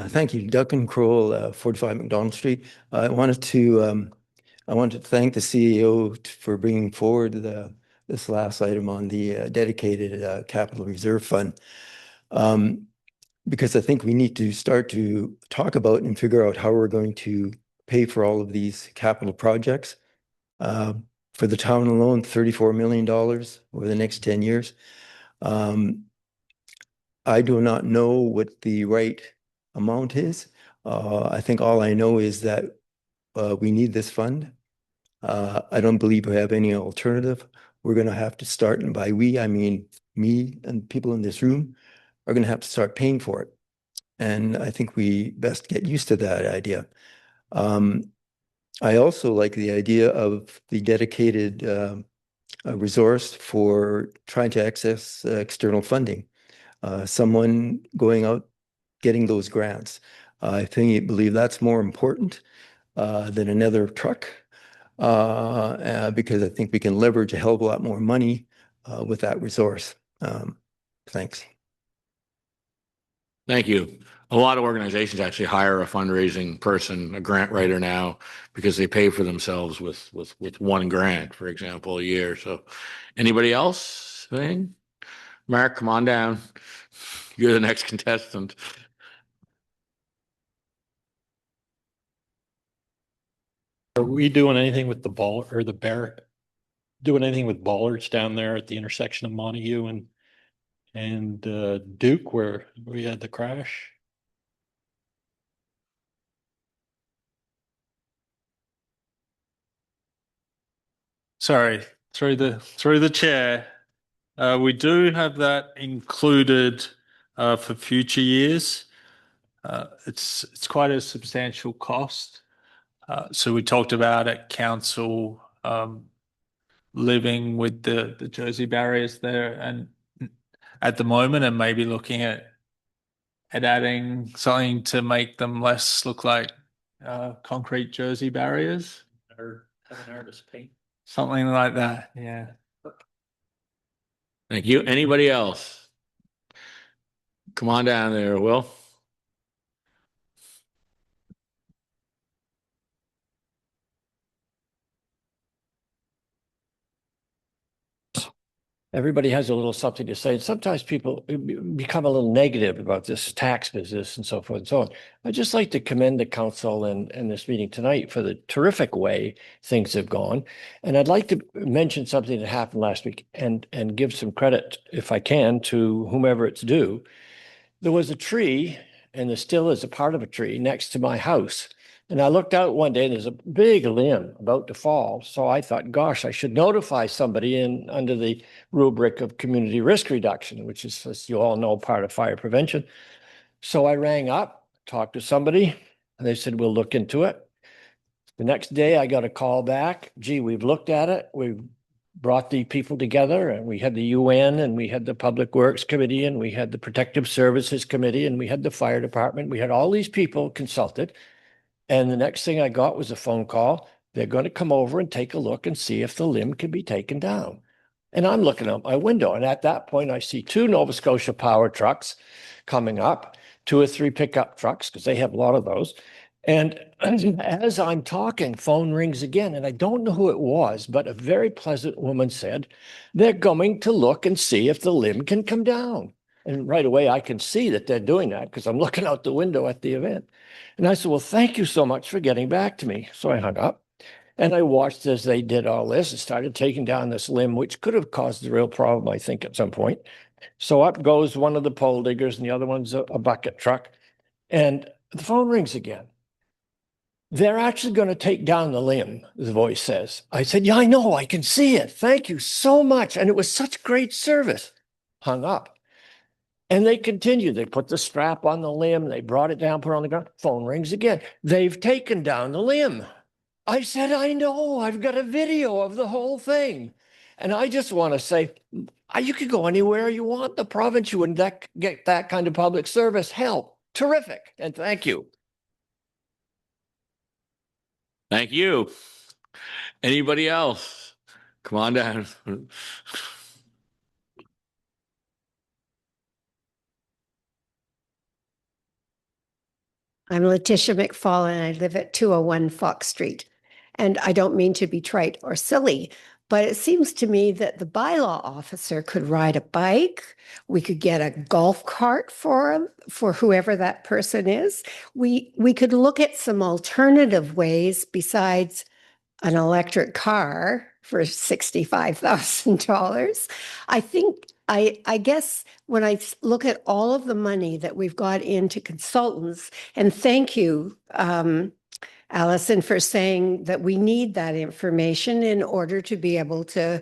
Thank you, Duncan Kroll, 45 McDonald Street. I wanted to thank the CEO for bringing forward this last item on the dedicated capital reserve fund, because I think we need to start to talk about and figure out how we're going to pay for all of these capital projects. For the town alone, $34 million over the next 10 years. I do not know what the right amount is. I think all I know is that we need this fund. I don't believe we have any alternative. We're going to have to start, and by we, I mean me and people in this room are going to have to start paying for it. And I think we best get used to that idea. I also like the idea of the dedicated resource for trying to access external funding. Someone going out getting those grants. I believe that's more important than another truck, because I think we can leverage a hell of a lot more money with that resource. Thanks. Thank you. A lot of organizations actually hire a fundraising person, a grant writer now, because they pay for themselves with one grant, for example, a year. So anybody else? Anything? Mark, come on down. You're the next contestant. Are we doing anything with the ball or the bear? Doing anything with bollards down there at the intersection of Montague and Duke where we had the crash? Sorry, through the chair. We do have that included for future years. It's quite a substantial cost. So we talked about at council living with the Jersey barriers there and at the moment, and maybe looking at adding something to make them less look like concrete Jersey barriers. Or have an artist paint? Something like that, yeah. Thank you. Anybody else? Come on down there, Will. Everybody has a little something to say. Sometimes people become a little negative about this tax business and so forth and so on. I'd just like to commend the council and this meeting tonight for the terrific way things have gone. And I'd like to mention something that happened last week and give some credit, if I can, to whomever it's due. there was a tree, and there still is a part of a tree next to my house. And I looked out one day and there's a big limb about to fall. So I thought, gosh, I should notify somebody under the rubric of community risk reduction, which is, as you all know, part of fire prevention. So I rang up, talked to somebody, and they said, we'll look into it. The next day I got a call back. Gee, we've looked at it. We've brought the people together, and we had the UN, and we had the Public Works Committee, and we had the Protective Services Committee, and we had the fire department. We had all these people consulted. And the next thing I got was a phone call. They're going to come over and take a look and see if the limb can be taken down. And I'm looking out my window. And at that point, I see 2 Nova Scotia power trucks coming up, 2 or 3 pickup trucks, because they have a lot of those. And as I'm talking, phone rings again. And I don't know who it was, but a very pleasant woman said, they're going to look and see if the limb can come down. And right away, I can see that they're doing that because I'm looking out the window at the event. And I said, well, thank you so much for getting back to me. So I hung up and I watched as they did all this and started taking down this limb, which could have caused a real problem, I think, at some point. So up goes one of the pole diggers and the other one's a bucket truck. And the phone rings again. They're actually going to take down the limb, the voice says. I said, yeah, I know, I can see it. Thank you so much. And it was such great service. Hung up. And they continued. They put the strap on the limb. They brought it down, put it on the ground. Phone rings again. They've taken down the limb. I said, I know. I've got a video of the whole thing. And I just want to say, you could go anywhere you want. The province, you wouldn't get that kind of public service. Hell, terrific. And thank you. Thank you. Anybody else? Come on down. I'm Letitia McFall and I live at 201 Fox Street. And I don't mean to be trite or silly, but it seems to me that the bylaw officer could ride a bike. We could get a golf cart for him, for whoever that person is. We could look at some alternative ways besides an electric car for $65,000. I think, I guess when I look at all of the money that we've got into consultants, and thank you, Allison, for saying that we need that information in order to be able to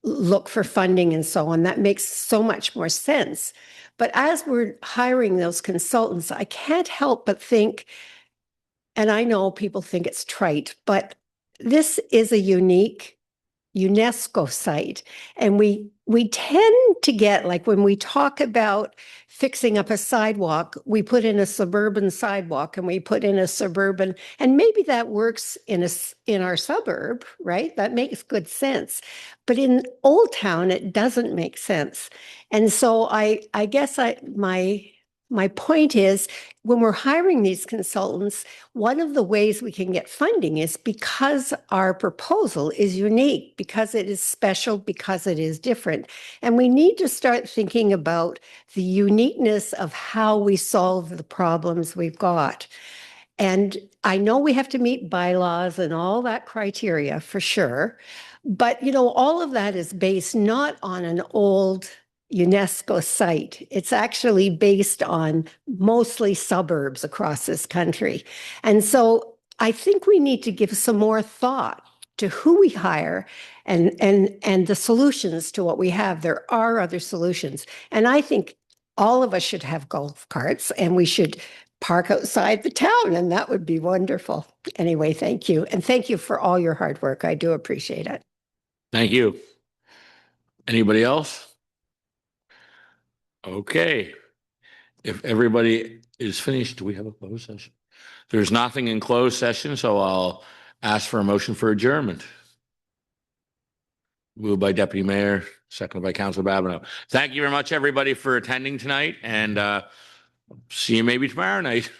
look for funding and so on. That makes so much more sense. But as we're hiring those consultants, I can't help but think, and I know people think it's trite, but this is a unique UNESCO site. And we tend to get, like when we talk about fixing up a sidewalk, we put in a suburban sidewalk and we put in a suburban, and maybe that works in our suburb, right? That makes good sense. But in Old Town, it doesn't make sense. And so I guess my point is, when we're hiring these consultants, one of the ways we can get funding is because our proposal is unique, because it is special, because it is different. And we need to start thinking about the uniqueness of how we solve the problems we've got. And I know we have to meet bylaws and all that criteria for sure. But, all of that is based not on an old UNESCO site. It's actually based on mostly suburbs across this country. And so I think we need to give some more thought to who we hire and the solutions to what we have. There are other solutions. And I think all of us should have golf carts and we should park outside the town, and that would be wonderful. Anyway, thank you. And thank you for all your hard work. I do appreciate it. Thank you. Anybody else? Okay. If everybody is finished, do we have a closed session? There's nothing in closed session, so I'll ask for a motion for adjournment. Moved by Deputy Mayor, seconded by Councilor Babineau. Thank you very much, everybody, for attending tonight, and see you maybe tomorrow night.